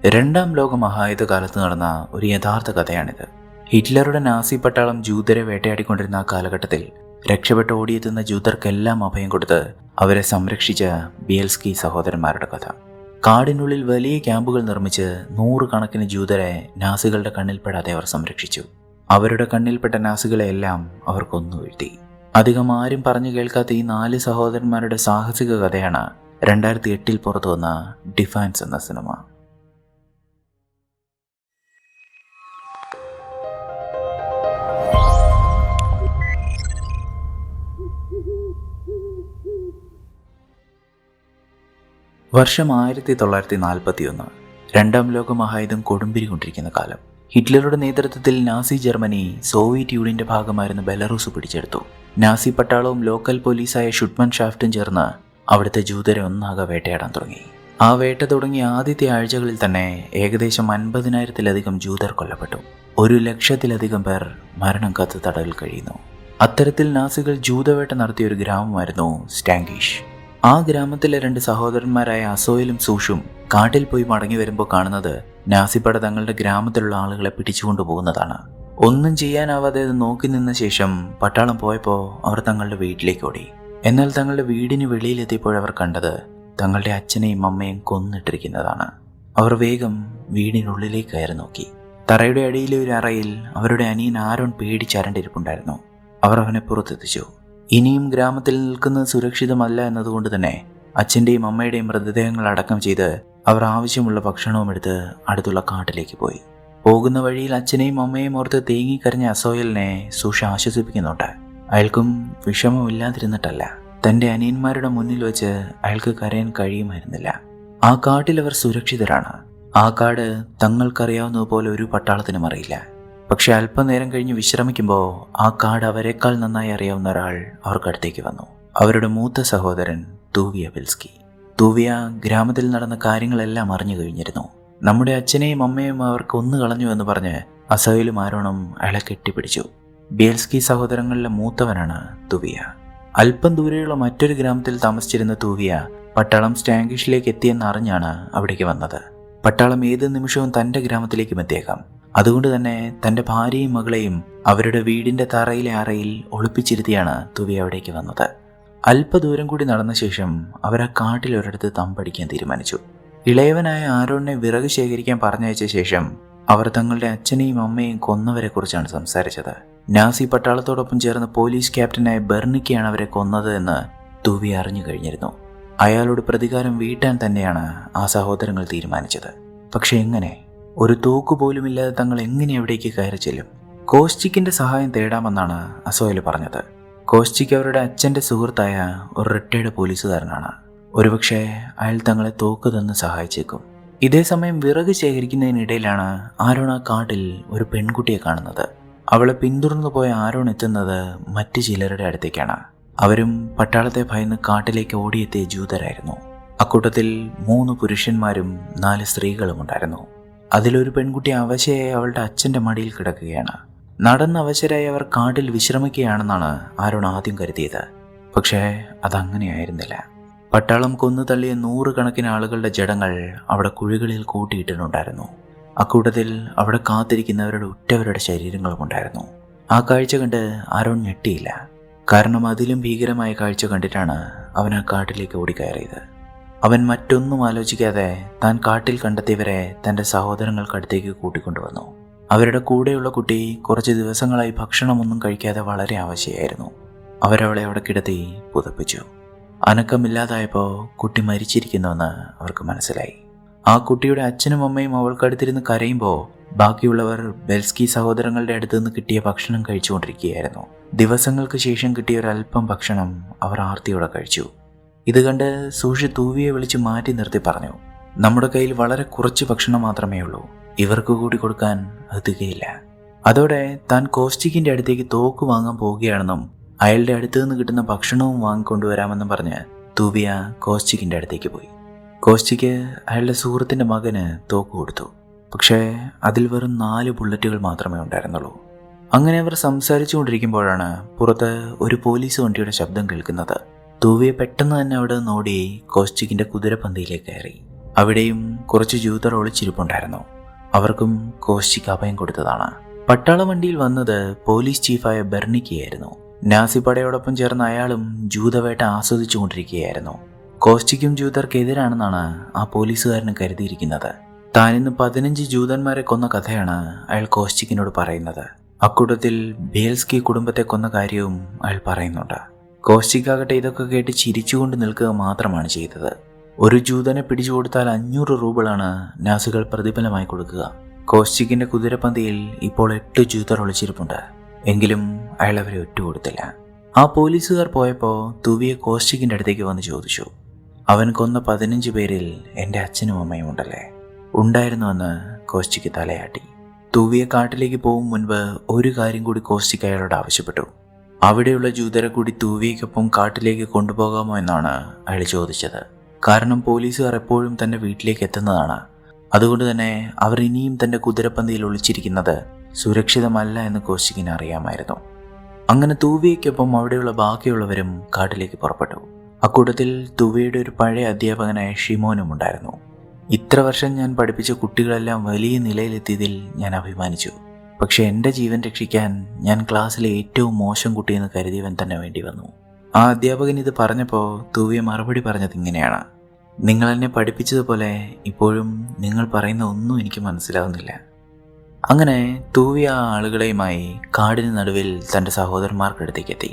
രണ്ടാം ലോക മഹായുദ്ധകാലത്ത് നടന്ന ഒരു യഥാർത്ഥ കഥയാണിത്. ഹിറ്റ്ലറുടെ നാസി പട്ടാളം ജൂതരെ വേട്ടയാടിക്കൊണ്ടിരുന്ന ആ കാലഘട്ടത്തിൽ രക്ഷപ്പെട്ട് ഓടിയെത്തുന്ന ജൂതർക്കെല്ലാം അഭയം കൊടുത്ത് അവരെ സംരക്ഷിച്ച ബിയൽസ്കി സഹോദരന്മാരുടെ കഥ. കാടിനുള്ളിൽ വലിയ ക്യാമ്പുകൾ നിർമ്മിച്ച് 100 കണക്കിന് ജൂതരെ നാസികളുടെ കണ്ണിൽപ്പെടാതെ അവർ സംരക്ഷിച്ചു. അവരുടെ കണ്ണിൽപ്പെട്ട നാസികളെയെല്ലാം അവർ കൊന്നുവീഴ്ത്തി. അധികം ആരും പറഞ്ഞു കേൾക്കാത്ത ഈ 4 സഹോദരന്മാരുടെ സാഹസിക കഥയാണ് 2008 പുറത്തു വന്ന ഡിഫൻസ് എന്ന സിനിമ. വർഷം 1941. രണ്ടാം ലോക മഹായുദ്ധം കൊടുമ്പിരിക്കൊണ്ടിരിക്കുന്ന കാലം. ഹിറ്റ്ലറുടെ നേതൃത്വത്തിൽ നാസി ജർമ്മനി സോവിയറ്റ് യൂണിയന്റെ ഭാഗമായിരുന്ന ബെലറൂസ് പിടിച്ചെടുത്തു. നാസി പട്ടാളവും ലോക്കൽ പോലീസായ ഷുട്ട്മൻ ഷാഫ്റ്റും ചേർന്ന് അവിടുത്തെ ജൂതരെ ഒന്നാകെ വേട്ടയാടാൻ തുടങ്ങി. ആ വേട്ട തുടങ്ങിയ ആദ്യത്തെ ആഴ്ചകളിൽ തന്നെ ഏകദേശം 50,000-ലധികം ജൂതർ കൊല്ലപ്പെട്ടു. 100,000-ലധികം പേർ മരണം കാത്ത് തടവിൽ കഴിയുന്നു. അത്തരത്തിൽ നാസികൾ ജൂതവേട്ട നടത്തിയ ഒരു ഗ്രാമമായിരുന്നു സ്റ്റാങ്കിഷ്. ആ ഗ്രാമത്തിലെ 2 സഹോദരന്മാരായ അസോയിലും സൂഷും കാട്ടിൽ പോയി മടങ്ങി വരുമ്പോൾ കാണുന്നത് നാസിപ്പട തങ്ങളുടെ ഗ്രാമത്തിലുള്ള ആളുകളെ പിടിച്ചുകൊണ്ടുപോകുന്നതാണ്. ഒന്നും ചെയ്യാനാവാതെ അത് നോക്കി നിന്ന ശേഷം പട്ടാളം പോയപ്പോൾ അവർ തങ്ങളുടെ വീട്ടിലേക്ക് ഓടി. എന്നാൽ തങ്ങളുടെ വീടിന് വെളിയിലെത്തിയപ്പോഴവർ കണ്ടത് തങ്ങളുടെ അച്ഛനെയും അമ്മയും കൊന്നിട്ടിരിക്കുന്നതാണ്. അവർ വേഗം വീടിനുള്ളിലേക്ക് കയറി നോക്കി. തറയുടെ അടിയിലെ ഒരു അറയിൽ അവരുടെ അനിയൻ ആരോൺ പേടിച്ചരണ്ടിരിപ്പുണ്ടായിരുന്നു. അവർ അവനെ പുറത്തെത്തിച്ചു. ഇനിയും ഗ്രാമത്തിൽ നിൽക്കുന്നത് സുരക്ഷിതമല്ല എന്നതുകൊണ്ട് തന്നെ അച്ഛൻ്റെയും അമ്മയുടെയും മൃതദേഹങ്ങൾ അടക്കം ചെയ്ത് അവർ ആവശ്യമുള്ള ഭക്ഷണവും എടുത്ത് അടുത്തുള്ള കാട്ടിലേക്ക് പോയി. പോകുന്ന വഴിയിൽ അച്ഛനെയും അമ്മയും ഓർത്ത് തേങ്ങിക്കരഞ്ഞ അസോയലിനെ സൂഷ ആശ്വസിപ്പിക്കുന്നുണ്ട്. അയാൾക്കും വിഷമമില്ലാതിരുന്നിട്ടല്ല, തൻ്റെ അനിയന്മാരുടെ മുന്നിൽ വെച്ച് അയാൾക്ക് കരയാൻ കഴിയുമായിരുന്നില്ല. ആ കാട്ടിൽ അവർ സുരക്ഷിതരാണ്. ആ കാട് തങ്ങൾക്കറിയാവുന്നതുപോലെ ഒരു പട്ടാളത്തിനും അറിയില്ല. പക്ഷെ അല്പനേരം കഴിഞ്ഞ് വിശ്രമിക്കുമ്പോൾ ആ കാട് അവരെക്കാൾ നന്നായി അറിയാവുന്ന ഒരാൾ അവർക്കടുത്തേക്ക് വന്നു. അവരുടെ മൂത്ത സഹോദരൻ തൂവിയ ബിൽസ്കി. തൂവിയ ഗ്രാമത്തിൽ നടന്ന കാര്യങ്ങളെല്ലാം അറിഞ്ഞു കഴിഞ്ഞിരുന്നു. നമ്മുടെ അച്ഛനെയും അമ്മയും അവർ കൊന്നുകളഞ്ഞു എന്ന് പറഞ്ഞ് അസോയിലും ആരോണും അയാളെ കെട്ടിപ്പിടിച്ചു. ബിയൽസ്കി സഹോദരങ്ങളിലെ മൂത്തവനാണ് തൂവിയ. അല്പം ദൂരെയുള്ള മറ്റൊരു ഗ്രാമത്തിൽ താമസിച്ചിരുന്ന തൂവിയ പട്ടാളം സ്റ്റാങ്കിഷിലേക്ക് എത്തിയെന്ന് അറിഞ്ഞാണ് അവിടേക്ക് വന്നത്. പട്ടാളം ഏത് നിമിഷവും തൻ്റെ ഗ്രാമത്തിലേക്കും എത്തിയേക്കാം. അതുകൊണ്ട് തന്നെ തൻ്റെ ഭാര്യയും മകളെയും അവരുടെ വീടിൻ്റെ തറയിലെ അറയിൽ ഒളിപ്പിച്ചിരുത്തിയാണ് തൂവിയ അവിടേക്ക് വന്നത്. അല്പദൂരം കൂടി നടന്ന ശേഷം അവർ ആ കാട്ടിലൊരിടത്ത് തമ്പടിക്കാൻ തീരുമാനിച്ചു. ഇളയവനായ ആരോണിനെ വിറക് ശേഖരിക്കാൻ പറഞ്ഞയച്ച ശേഷം അവർ തങ്ങളുടെ അച്ഛനെയും അമ്മയും കൊന്നവരെ കുറിച്ചാണ് സംസാരിച്ചത്. നാസി പട്ടാളത്തോടൊപ്പം ചേർന്ന് പോലീസ് ക്യാപ്റ്റനായ ബെർണിക്കെയാണ് അവരെ കൊന്നത് എന്ന് തൂവിയ അറിഞ്ഞു കഴിഞ്ഞിരുന്നു. അയാളോട് പ്രതികാരം വീട്ടാൻ തന്നെയാണ് ആ സഹോദരങ്ങൾ തീരുമാനിച്ചത്. പക്ഷെ എങ്ങനെ? ഒരു തോക്കുപോലുമില്ലാതെ തങ്ങൾ എങ്ങനെ എവിടേക്ക് കയറി ചെല്ലും? കോസ്റ്റിക്കിന്റെ സഹായം തേടാമെന്നാണ് അസോയിൽ പറഞ്ഞത്. കോസ്റ്റിക്ക് അവരുടെ അച്ഛൻ്റെ സുഹൃത്തായ ഒരു റിട്ടയർഡ് പോലീസുകാരനാണ്. ഒരുപക്ഷെ അയാൾ തങ്ങളെ തോക്ക് തന്ന് സഹായിച്ചേക്കും. ഇതേസമയം വിറക് ശേഖരിക്കുന്നതിനിടയിലാണ് ആരോൺ ആ കാട്ടിൽ ഒരു പെൺകുട്ടിയെ കാണുന്നത്. അവളെ പിന്തുടർന്നു പോയ ആരോൺ എത്തുന്നത് മറ്റു ചിലരുടെ അടുത്തേക്കാണ്. അവരും പട്ടാളത്തെ ഭയന്ന് കാട്ടിലേക്ക് ഓടിയെത്തിയ ജൂതരായിരുന്നു. അക്കൂട്ടത്തിൽ 3 പുരുഷന്മാരും 4 സ്ത്രീകളും ഉണ്ടായിരുന്നു. അതിലൊരു പെൺകുട്ടി അവശയായി അവളുടെ അച്ഛൻ്റെ മടിയിൽ കിടക്കുകയാണ്. നടന്ന് അവശരായി അവർ കാട്ടിൽ വിശ്രമിക്കുകയാണെന്നാണ് ആരോൺ ആദ്യം കരുതിയത്. പക്ഷേ അതങ്ങനെയായിരുന്നില്ല. പട്ടാളം കൊന്നു തള്ളിയ 100 കണക്കിന് ആളുകളുടെ ജഡങ്ങൾ അവിടെ കുഴികളിൽ കൂട്ടിയിട്ടിട്ടുണ്ടായിരുന്നു. അക്കൂട്ടത്തിൽ അവിടെ കാത്തിരിക്കുന്നവരുടെ ഉറ്റവരുടെ ശരീരങ്ങളും ഉണ്ടായിരുന്നു. ആ കാഴ്ച കണ്ട് ആരോൺ ഞെട്ടിയില്ല. കാരണം അതിലും ഭീകരമായ കാഴ്ച കണ്ടിട്ടാണ് അവൻ ആ കാട്ടിലേക്ക് ഓടിക്കയറിയത്. അവൻ മറ്റൊന്നും ആലോചിക്കാതെ താൻ കാട്ടിൽ കണ്ടെത്തിയവരെ തൻ്റെ സഹോദരങ്ങൾക്കടുത്തേക്ക് കൂട്ടിക്കൊണ്ടുവന്നു. അവരുടെ കൂടെയുള്ള കുട്ടി കുറച്ച് ദിവസങ്ങളായി ഭക്ഷണമൊന്നും കഴിക്കാതെ വളരെ അവശയായിരുന്നു. അവരവളെ അവിടെ കിടത്തി പുതപ്പിച്ചു. അനക്കമില്ലാതായപ്പോൾ കുട്ടി മരിച്ചിരിക്കുന്നുവെന്ന് അവർക്ക് മനസ്സിലായി. ആ കുട്ടിയുടെ അച്ഛനും അമ്മയും അവൾക്കടുത്തിരുന്ന് കരയുമ്പോൾ ബാക്കിയുള്ളവർ ബെൽസ്കി സഹോദരങ്ങളുടെ അടുത്ത് നിന്ന് കിട്ടിയ ഭക്ഷണം കഴിച്ചുകൊണ്ടിരിക്കുകയായിരുന്നു. ദിവസങ്ങൾക്ക് ശേഷം കിട്ടിയ ഒരല്പം ഭക്ഷണം അവർ ആർത്തിയോടെ കഴിച്ചു. ഇത് കണ്ട് സൂഷി തൂവിയെ വിളിച്ച് മാറ്റി നിർത്തി പറഞ്ഞു, നമ്മുടെ കയ്യിൽ വളരെ കുറച്ച് ഭക്ഷണം മാത്രമേ ഉള്ളൂ. ഇവർക്ക് കൂടി കൊടുക്കാൻ അത് തികയില്ല. അതോടെ താൻ കോസ്റ്റിക്കിന്റെ അടുത്തേക്ക് തോക്ക് വാങ്ങാൻ പോവുകയാണെന്നും അയാളുടെ അടുത്ത് നിന്ന് കിട്ടുന്ന ഭക്ഷണവും വാങ്ങിക്കൊണ്ടുവരാമെന്നും പറഞ്ഞ് തൂവിയ കോസ്റ്റിക്കിന്റെ അടുത്തേക്ക് പോയി. കോസ്റ്റിക്ക് അയാളുടെ സുഹൃത്തിന്റെ മകന് തോക്ക് കൊടുത്തു. പക്ഷേ അതിൽ വെറും 4 ബുള്ളറ്റുകൾ മാത്രമേ ഉണ്ടായിരുന്നുള്ളൂ. അങ്ങനെ അവർ സംസാരിച്ചു കൊണ്ടിരിക്കുമ്പോഴാണ് പുറത്ത് ഒരു പോലീസ് വണ്ടിയുടെ ശബ്ദം കേൾക്കുന്നത്. തൂവിയെ പെട്ടെന്ന് തന്നെ അവിടെ നോടി കോസ്റ്റിക്കിന്റെ കുതിരപ്പന്തിയിലേക്ക് കയറി. അവിടെയും കുറച്ച് ജൂതർ ഒളിച്ചിരിപ്പുണ്ടായിരുന്നു. അവർക്കും കോസ്റ്റിക് അഭയം കൊടുത്തതാണ്. പട്ടാള വണ്ടിയിൽ വന്നത് പോലീസ് ചീഫായ ബെർണിക്കിയായിരുന്നു. നാസി പടയോടൊപ്പം ചേർന്ന അയാളും ജൂതവേട്ട ആസ്വദിച്ചുകൊണ്ടിരിക്കുകയായിരുന്നു. കോസ്റ്റിക്കും ജൂതർക്കെതിരാണെന്നാണ് ആ പോലീസുകാരന് കരുതിയിരിക്കുന്നത്. താനിന്ന് 15 ജൂതന്മാരെ കൊന്ന കഥയാണ് അയാൾ കോസ്റ്റിക്കിനോട് പറയുന്നത്. അക്കൂട്ടത്തിൽ ബിയൽസ്കി കുടുംബത്തെ കൊന്ന കാര്യവും അയാൾ പറയുന്നുണ്ട്. കോസ്റ്റിക്കാകട്ടെ ഇതൊക്കെ കേട്ട് ചിരിച്ചുകൊണ്ട് നിൽക്കുക മാത്രമാണ് ചെയ്തത്. ഒരു ജൂതനെ പിടിച്ചു കൊടുത്താൽ 500 റൂബിളാണ് നാസികൾ പ്രതിഫലമായി കൊടുക്കുക. കോസ്റ്റിക്കിന്റെ കുതിരപ്പന്തിയിൽ ഇപ്പോൾ 8 ജൂതർ ഒളിച്ചിരിപ്പുണ്ട്. എങ്കിലും അയാൾ അവരെ ഒറ്റുകൊടുത്തില്ല. ആ പോലീസുകാർ പോയപ്പോൾ തുവിയെ കോസ്റ്റിക്കിന്റെ അടുത്തേക്ക് വന്ന് ചോദിച്ചു, അവൻ കൊന്ന 15 പേരിൽ എൻ്റെ അച്ഛനും അമ്മയും ഉണ്ടല്ലേ? ഉണ്ടായിരുന്നുവെന്ന് കോസ്റ്റിക്ക് തലയാട്ടി. തുവിയെ കാട്ടിലേക്ക് പോകും മുൻപ് ഒരു കാര്യം കൂടി കോസ്റ്റിക്ക് അയാളോട് ആവശ്യപ്പെട്ടു. അവിടെയുള്ള ജൂതരെ കൂടി തുവിയ്ക്കൊപ്പം കാട്ടിലേക്ക് കൊണ്ടുപോകാമോ എന്നാണ് അയാൾ ചോദിച്ചത്. കാരണം പോലീസുകാർ എപ്പോഴും തൻ്റെ വീട്ടിലേക്ക് എത്തുന്നതാണ്. അതുകൊണ്ട് തന്നെ അവർ ഇനിയും തൻ്റെ കുതിരപ്പന്തിയിൽ ഒളിച്ചിരിക്കുന്നത് സുരക്ഷിതമല്ല എന്ന് കോസ്റ്റിക്കിന് അറിയാമായിരുന്നു. അങ്ങനെ തൂവിയ്ക്കൊപ്പം അവിടെയുള്ള ബാക്കിയുള്ളവരും കാട്ടിലേക്ക് പുറപ്പെട്ടു. അക്കൂട്ടത്തിൽ തുവിയുടെ ഒരു പഴയ അധ്യാപകനായ ഷിമോനും ഉണ്ടായിരുന്നു. ഇത്ര വർഷം ഞാൻ പഠിപ്പിച്ച കുട്ടികളെല്ലാം വലിയ നിലയിലെത്തിയതിൽ ഞാൻ അഭിമാനിച്ചു. പക്ഷെ എൻ്റെ ജീവൻ രക്ഷിക്കാൻ ഞാൻ ക്ലാസ്സിലെ ഏറ്റവും മോശം കുട്ടിയെന്ന് കരുതിയവൻ തന്നെ വേണ്ടി വന്നു. ആ അധ്യാപകൻ ഇത് പറഞ്ഞപ്പോൾ തൂവിയെ മറുപടി പറഞ്ഞത് ഇങ്ങനെയാണ്: നിങ്ങൾ എന്നെ പഠിപ്പിച്ചതുപോലെ ഇപ്പോഴും നിങ്ങൾ പറയുന്ന ഒന്നും എനിക്ക് മനസ്സിലാവുന്നില്ല. അങ്ങനെ തൂവി ആ ആളുകളെയുമായി കാടിന് നടുവിൽ തൻ്റെ സഹോദരന്മാർക്കടുത്തേക്ക് എത്തി.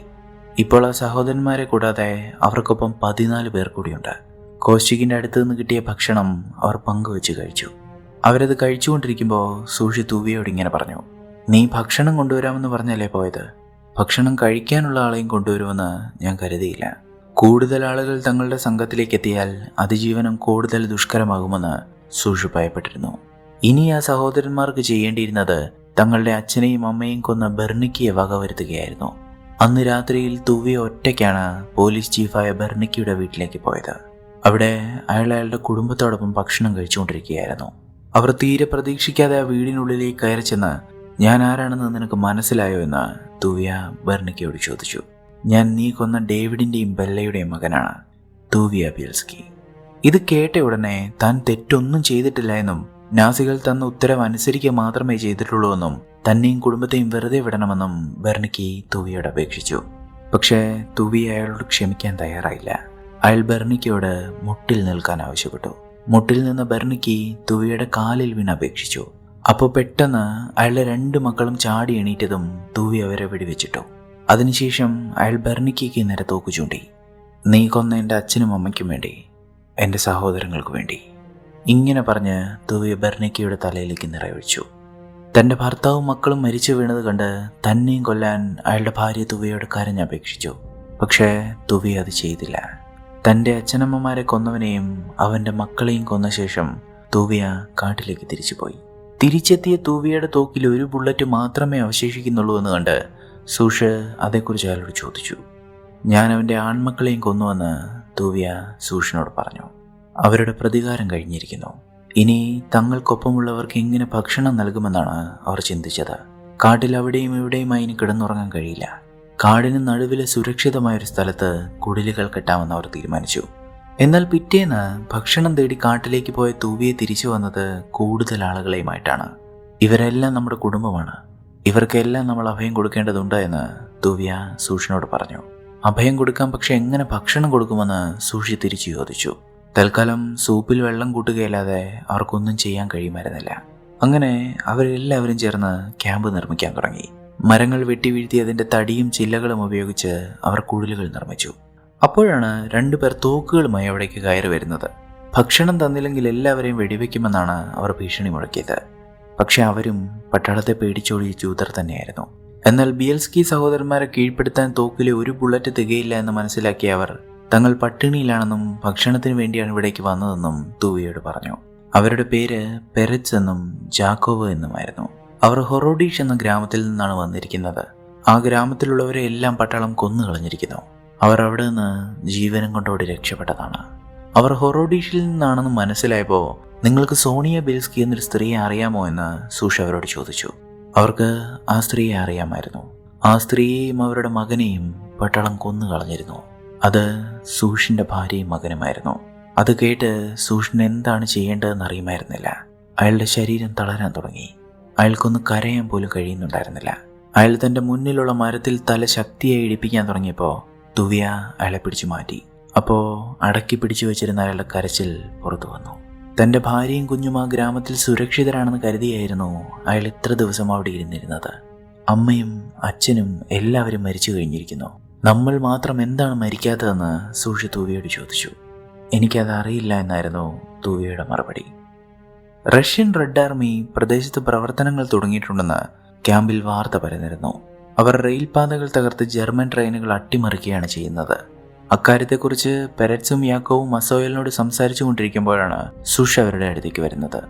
ഇപ്പോൾ ആ സഹോദരന്മാരെ കൂടാതെ അവർക്കൊപ്പം 14 പേർ കൂടിയുണ്ട്. കോസ്റ്റിക്കിൻ്റെ അടുത്ത് നിന്ന് കിട്ടിയ ഭക്ഷണം അവർ പങ്കുവെച്ച് കഴിച്ചു. അവരത് കഴിച്ചുകൊണ്ടിരിക്കുമ്പോൾ സൂഷി തൂവിയോട് ഇങ്ങനെ പറഞ്ഞു: നീ ഭക്ഷണം കൊണ്ടുവരാമെന്ന് പറഞ്ഞല്ലേ പോയത്? ഭക്ഷണം കഴിക്കാനുള്ള ആളെയും കൊണ്ടുവരുമെന്ന് ഞാൻ കരുതിയില്ല. കൂടുതൽ ആളുകൾ തങ്ങളുടെ സംഘത്തിലേക്ക് എത്തിയാൽ അതിജീവനം കൂടുതൽ ദുഷ്കരമാകുമെന്ന് സൂഷി ഭയപ്പെട്ടിരുന്നു. ഇനി ആ സഹോദരന്മാർക്ക് ചെയ്യേണ്ടിയിരുന്നത് തങ്ങളുടെ അച്ഛനെയും അമ്മയും കൊന്ന ബെർണിക്കിയെ വകവരുത്തുകയായിരുന്നു. അന്ന് രാത്രിയിൽ തുവിയ ഒറ്റയ്ക്കാണ് പോലീസ് ചീഫായ ബെർണിക്കിയുടെ വീട്ടിലേക്ക് പോയത്. അവിടെ അയാളുടെ കുടുംബത്തോടൊപ്പം ഭക്ഷണം കഴിച്ചുകൊണ്ടിരിക്കുകയായിരുന്നു. അവർ തീരെ പ്രതീക്ഷിക്കാതെ ആ വീടിനുള്ളിലേക്ക് കയറി ചെന്ന്, ഞാൻ ആരാണെന്ന് നിനക്ക് മനസ്സിലായോ എന്ന് തൂവിയ ബെർണിക്കയോട് ചോദിച്ചു. ഞാൻ നീ കൊന്ന ഡേവിഡിൻ്റെയും ബെല്ലയുടെയും മകനാണ്, തൂവിയ ബിയൽസ്കി. ഇത് കേട്ട ഉടനെ താൻ തെറ്റൊന്നും ചെയ്തിട്ടില്ല എന്നും നാസികൾ തന്ന ഉത്തരവ് അനുസരിക്കുക മാത്രമേ ചെയ്തിട്ടുള്ളൂ എന്നും തന്നെയും കുടുംബത്തെയും വെറുതെ വിടണമെന്നും ബെർണിക്കി തൂവിയോട് അപേക്ഷിച്ചു. പക്ഷേ തൂവി അയാളോട് ക്ഷമിക്കാൻ തയ്യാറായില്ല. അയാൾ ബെർണിക്കയോട് മുട്ടിൽ നിൽക്കാൻ ആവശ്യപ്പെട്ടു. മുട്ടിൽ നിന്ന് ബെർണിക്കി തൂവിയുടെ കാലിൽ വീണ് അപേക്ഷിച്ചു. അപ്പോൾ പെട്ടെന്ന് അയാളുടെ 2 മക്കളും ചാടി എണീറ്റതും തൂവി അവരെ വെടിവെച്ചിട്ടു. അതിനുശേഷം അയാൾ ബെർണിക്കിക്ക് നേരെ തോക്കു ചൂണ്ടി. നീ കൊന്ന എൻ്റെ അച്ഛനും അമ്മയ്ക്കും വേണ്ടി, എൻ്റെ സഹോദരങ്ങൾക്ക് വേണ്ടി. ഇങ്ങനെ പറഞ്ഞ് തൂവി ബെർണിക്കിയുടെ തലയിലേക്ക് നിറയൊഴിച്ചു. തൻ്റെ ഭർത്താവും മക്കളും മരിച്ചു വീണത് കണ്ട് തന്നെയും കൊല്ലാൻ അയാളുടെ ഭാര്യ തുവിയോട് കരഞ്ഞപേക്ഷിച്ചു. പക്ഷേ തുവി അത് ചെയ്തില്ല. തൻ്റെ അച്ഛനമ്മമാരെ കൊന്നവനെയും അവൻ്റെ മക്കളെയും കൊന്ന ശേഷം തൂവിയ കാട്ടിലേക്ക് തിരിച്ചുപോയി. തിരിച്ചെത്തിയ തൂവിയുടെ തോക്കിൽ ഒരു ബുള്ളറ്റ് മാത്രമേ അവശേഷിക്കുന്നുള്ളൂ എന്ന് കണ്ട് സൂഷ് അതേക്കുറിച്ച് അയാളോട് ചോദിച്ചു. ഞാൻ അവൻ്റെ ആൺമക്കളെയും കൊന്നുവെന്ന് തൂവിയ സൂഷിനോട് പറഞ്ഞു. അവരുടെ പ്രതികാരം കഴിഞ്ഞിരിക്കുന്നു. ഇനി തങ്ങൾക്കൊപ്പമുള്ളവർക്ക് എങ്ങനെ ഭക്ഷണം നൽകുമെന്നാണ് അവർ ചിന്തിച്ചത്. കാട്ടിൽ അവിടെയും ഇവിടെയുമായി ഇനി കിടന്നുറങ്ങാൻ കഴിയില്ല. കാടിന് നടുവിലെ സുരക്ഷിതമായൊരു സ്ഥലത്ത് കുടിലുകൾ കെട്ടാമെന്ന് അവർ തീരുമാനിച്ചു. എന്നാൽ പിറ്റേന്ന് ഭക്ഷണം തേടി കാട്ടിലേക്ക് പോയ തൂവിയെ തിരിച്ചു വന്നത് കൂടുതൽ ആളുകളെയുമായിട്ടാണ്. ഇവരെല്ലാം നമ്മുടെ കുടുംബമാണ്, ഇവർക്കെല്ലാം നമ്മൾ അഭയം കൊടുക്കേണ്ടതുണ്ട് എന്ന് തൂവിയ സൂഷിനോട് പറഞ്ഞു. അഭയം കൊടുക്കാം, പക്ഷെ എങ്ങനെ ഭക്ഷണം കൊടുക്കുമെന്ന് സൂഷി തിരിച്ചു ചോദിച്ചു. തൽക്കാലം സൂപ്പിൽ വെള്ളം കൂട്ടുകയല്ലാതെ അവർക്കൊന്നും ചെയ്യാൻ കഴിയുമായിരുന്നില്ല. അങ്ങനെ അവരെല്ലാവരും ചേർന്ന് ക്യാമ്പ് നിർമ്മിക്കാൻ തുടങ്ങി. മരങ്ങൾ വെട്ടി വീഴ്ത്തി അതിൻ്റെ തടിയും ചില്ലകളും ഉപയോഗിച്ച് അവർ കുടിലുകൾ നിർമ്മിച്ചു. അപ്പോഴാണ് 2 പേർ തോക്കുകളുമായി അവിടേക്ക് കയറി വരുന്നത്. ഭക്ഷണം തന്നില്ലെങ്കിൽ എല്ലാവരെയും വെടിവെക്കുമെന്നാണ് അവർ ഭീഷണി മുഴക്കിയത്. പക്ഷെ അവരും പട്ടാളത്തെ പേടിച്ചോടിയ ജൂതർ തന്നെയായിരുന്നു. എന്നാൽ ബിയൽസ്കി സഹോദരന്മാരെ കീഴ്പ്പെടുത്താൻ തോക്കിലെ ഒരു ബുള്ളറ്റ് തികയില്ല എന്ന് മനസ്സിലാക്കിയ അവർ തങ്ങൾ പട്ടിണിയിലാണെന്നും ഭക്ഷണത്തിന് വേണ്ടിയാണ് ഇവിടേക്ക് വന്നതെന്നും തൂവിയോട് പറഞ്ഞു. അവരുടെ പേര് പെരറ്റ്സ് എന്നും ജാക്കോവ് എന്നുമായിരുന്നു. അവർ ഹൊറോഡീഷ് എന്ന ഗ്രാമത്തിൽ നിന്നാണ് വന്നിരിക്കുന്നത്. ആ ഗ്രാമത്തിലുള്ളവരെ എല്ലാം പട്ടാളം കൊന്നുകളഞ്ഞിരിക്കുന്നു. അവർ അവിടെ നിന്ന് ജീവനം കൊണ്ടോടി രക്ഷപ്പെട്ടതാണ്. അവർ ഹൊറോഡീഷിൽ നിന്നാണെന്ന് മനസ്സിലായപ്പോൾ നിങ്ങൾക്ക് സോണിയ ബിയൽസ്കി എന്നൊരു സ്ത്രീയെ അറിയാമോ എന്ന് സൂഷ് അവരോട് ചോദിച്ചു. അവർക്ക് ആ സ്ത്രീയെ അറിയാമായിരുന്നു. ആ സ്ത്രീയെയും അവരുടെ മകനെയും പട്ടാളം കൊന്നുകളഞ്ഞിരുന്നു. അത് സൂഷിന്റെ ഭാര്യയും മകനുമായിരുന്നു. അത് കേട്ട് സൂഷിന് എന്താണ് ചെയ്യേണ്ടതെന്ന് അറിയുമായിരുന്നില്ല. അയാളുടെ ശരീരം തളരാൻ തുടങ്ങി. അയാൾക്കൊന്ന് കരയാൻ പോലും കഴിയുന്നുണ്ടായിരുന്നില്ല. അയാൾ തൻ്റെ മുന്നിലുള്ള മരത്തിൽ തല ശക്തിയായി ഇടിപ്പിക്കാൻ തുടങ്ങിയപ്പോൾ തുവിയ അയാളെ പിടിച്ചു മാറ്റി. അപ്പോൾ അടക്കി പിടിച്ചു വെച്ചിരുന്ന അയാളുടെ കരച്ചിൽ പുറത്തു വന്നു. തൻ്റെ ഭാര്യയും കുഞ്ഞും ആ ഗ്രാമത്തിൽ സുരക്ഷിതരാണെന്ന് കരുതിയായിരുന്നു അയാൾ ഇത്ര ദിവസം അവിടെ ഇരുന്നിരുന്നത്. അമ്മയും അച്ഛനും എല്ലാവരും മരിച്ചു കഴിഞ്ഞിരിക്കുന്നു. നമ്മൾ മാത്രം എന്താണ് മരിക്കാത്തതെന്ന് സൂഷി തൂവിയോട് ചോദിച്ചു. എനിക്കത് അറിയില്ല എന്നായിരുന്നു തൂവിയുടെ മറുപടി. റഷ്യൻ റെഡ് ആർമി പ്രദേശത്ത് പ്രവർത്തനങ്ങൾ തുടങ്ങിയിട്ടുണ്ടെന്ന് ക്യാമ്പിൽ വാർത്ത പരന്നിരുന്നു. അവർ റെയിൽപാതകൾ തകർത്ത് ജർമ്മൻ ട്രെയിനുകൾ അട്ടിമറിക്കുകയാണ് ചെയ്യുന്നത്. അക്കാര്യത്തെക്കുറിച്ച് പെരറ്റ്സും യാക്കോവും അസോയലിനോട് സംസാരിച്ചു കൊണ്ടിരിക്കുമ്പോഴാണ് സുഷ് അവരുടെ അടുത്തേക്ക് വരുന്നത്.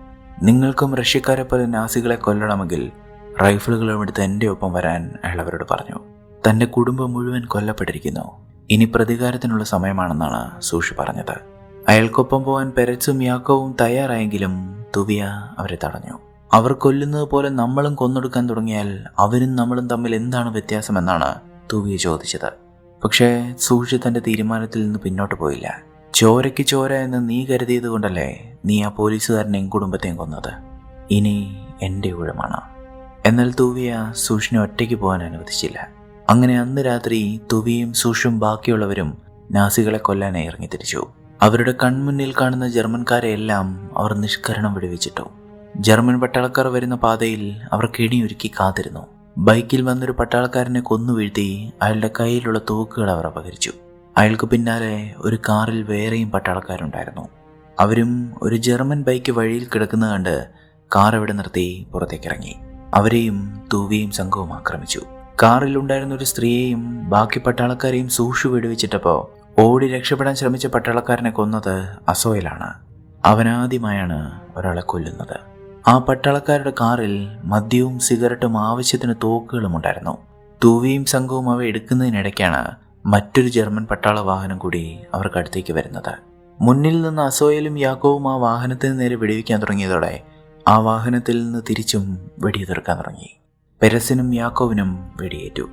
നിങ്ങൾക്കും റഷ്യക്കാരെ പോലെ നാസികളെ കൊല്ലണമെങ്കിൽ റൈഫിളുകളും എടുത്ത് എൻ്റെ ഒപ്പം വരാൻ അയാൾ അവരോട് പറഞ്ഞു. തൻ്റെ കുടുംബം മുഴുവൻ കൊല്ലപ്പെട്ടിരിക്കുന്നു. ഇനി പ്രതികാരത്തിനുള്ള സമയമാണെന്നാണ് സൂഷ് പറഞ്ഞത്. അയാൾക്കൊപ്പം പോകാൻ പെരറ്റ്സും യാക്കോവും തയ്യാറായെങ്കിലും തുവിയ അവരെ തടഞ്ഞു. അവർ കൊല്ലുന്നത് പോലെ നമ്മളും കൊന്നൊടുക്കാൻ തുടങ്ങിയാൽ അവരും നമ്മളും തമ്മിൽ എന്താണ് വ്യത്യാസമെന്നാണ് തുവിയ ചോദിച്ചത്. പക്ഷേ സൂഷി തൻ്റെ തീരുമാനത്തിൽ നിന്ന് പിന്നോട്ട് പോയില്ല. ചോരയ്ക്ക് ചോര എന്ന് നീ കരുതിയത് കൊണ്ടല്ലേ നീ ആ പോലീസുകാരനെയും കുടുംബത്തെയും കൊന്നത്. ഇനി എൻ്റെ ഊഴമാണ്. എന്നാൽ തുവിയ സൂഷിനെ ഒറ്റയ്ക്ക് പോകാൻ അനുവദിച്ചില്ല. അങ്ങനെ അന്ന് രാത്രി തുവിയും സൂഷും ബാക്കിയുള്ളവരും നാസികളെ കൊല്ലാനായി ഇറങ്ങിത്തിരിച്ചു. അവരുടെ കൺമുന്നിൽ കാണുന്ന ജർമ്മൻകാരെയെല്ലാം അവർ നിഷ്കരണം വെടിവെച്ചിട്ടു. ജർമ്മൻ പട്ടാളക്കാർ വരുന്ന പാതയിൽ അവർ കെണിയൊരുക്കി കാത്തിരുന്നു. ബൈക്കിൽ വന്നൊരു പട്ടാളക്കാരനെ കൊന്നു വീഴ്ത്തി അയാളുടെ കയ്യിലുള്ള തോക്കുകൾ അവർ അപഹരിച്ചു. അയാൾക്ക് പിന്നാലെ ഒരു കാറിൽ വേറെയും പട്ടാളക്കാരുണ്ടായിരുന്നു. അവരും ഒരു ജർമ്മൻ ബൈക്ക് വഴിയിൽ കിടക്കുന്നത് കണ്ട് കാർ അവിടെ നിർത്തി പുറത്തേക്കിറങ്ങി. അവരെയും തൂവിയും സംഘവും ആക്രമിച്ചു. കാറിലുണ്ടായിരുന്ന ഒരു സ്ത്രീയെയും ബാക്കി പട്ടാളക്കാരെയും സൂക്ഷു വെടിവെച്ചിട്ടപ്പോൾ ഓടി രക്ഷപ്പെടാൻ ശ്രമിച്ച പട്ടാളക്കാരനെ കൊന്നത് അസോയിലാണ്. അവനാദ്യമായാണ് ഒരാളെ കൊല്ലുന്നത്. ആ പട്ടാളക്കാരുടെ കാറിൽ മദ്യവും സിഗരറ്റും ആവശ്യത്തിന് തോക്കുകളും ഉണ്ടായിരുന്നു. തൂവിയും സംഘവും അവ എടുക്കുന്നതിനിടയ്ക്കാണ് മറ്റൊരു ജർമ്മൻ പട്ടാള വാഹനം കൂടി അവർക്ക് അടുത്തേക്ക് വരുന്നത്. മുന്നിൽ നിന്ന് അസോയലും യാക്കോവും ആ വാഹനത്തിന് നേരെ വെടിവെക്കാൻ തുടങ്ങിയതോടെ ആ വാഹനത്തിൽ നിന്ന് തിരിച്ചും വെടിയുതിർക്കാൻ തുടങ്ങി. പെരസിനും യാക്കോവിനും വെടിയേറ്റു.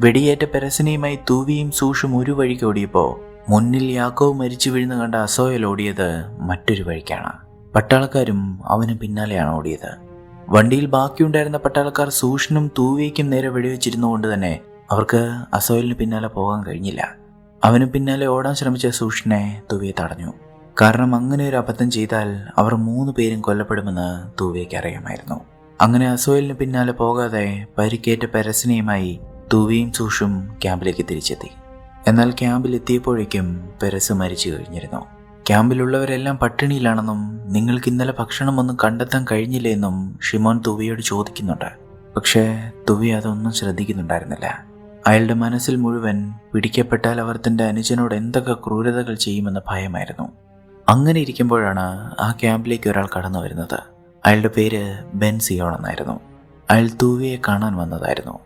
വെടിയേറ്റ പെരസിനെയുമായി തൂവിയും സൂഷും ഒരു വഴിക്ക് ഓടിയപ്പോൾ മുന്നിൽ യാക്കോവ് മരിച്ചു വീഴുന്ന കണ്ട അസോയൽ ഓടിയത് മറ്റൊരു വഴിക്കാണ്. പട്ടാളക്കാരും അവന് പിന്നാലെയാണ് ഓടിയത്. വണ്ടിയിൽ ബാക്കിയുണ്ടായിരുന്ന പട്ടാളക്കാർ സൂഷിനും തൂവിയ്ക്കും നേരെ വെടിവെച്ചിരുന്നുകൊണ്ട് തന്നെ അവർക്ക് അസോയലിന് പിന്നാലെ പോകാൻ കഴിഞ്ഞില്ല. അവന് പിന്നാലെ ഓടാൻ ശ്രമിച്ച സൂഷിനെ തൂവിയെ തടഞ്ഞു. കാരണം അങ്ങനെ ഒരു അബദ്ധം ചെയ്താൽ അവർ 3 പേരും കൊല്ലപ്പെടുമെന്ന് തൂവിയ്ക്ക് അറിയാമായിരുന്നു. അങ്ങനെ അസോയലിന് പിന്നാലെ പോകാതെ പരിക്കേറ്റ പെരസിനെയുമായി തൂവിയും സൂഷും ക്യാമ്പിലേക്ക് തിരിച്ചെത്തി. എന്നാൽ ക്യാമ്പിൽ എത്തിയപ്പോഴേക്കും പെരസ് മരിച്ചു കഴിഞ്ഞിരുന്നു. ക്യാമ്പിലുള്ളവരെല്ലാം പട്ടിണിയിലാണെന്നും നിങ്ങൾക്ക് ഇന്നലെ ഭക്ഷണമൊന്നും കണ്ടെത്താൻ കഴിഞ്ഞില്ലേ എന്നും ഷിമോൻ തുവിയോട് ചോദിക്കുന്നുണ്ട്. പക്ഷേ തുവി അതൊന്നും ശ്രദ്ധിക്കുന്നുണ്ടായിരുന്നില്ല. അയാളുടെ മനസ്സിൽ മുഴുവൻ പിടിക്കപ്പെട്ടാൽ അവർ തൻ്റെ അനുജനോട് എന്തൊക്കെ ക്രൂരതകൾ ചെയ്യുമെന്ന ഭയമായിരുന്നു. അങ്ങനെ ഇരിക്കുമ്പോഴാണ് ആ ക്യാമ്പിലേക്ക് ഒരാൾ കടന്നു വരുന്നത്. അയാളുടെ പേര് ബെൻ സിയോൺ എന്നായിരുന്നു. അയാൾ തൂവിയെ കാണാൻ വന്നതായിരുന്നു.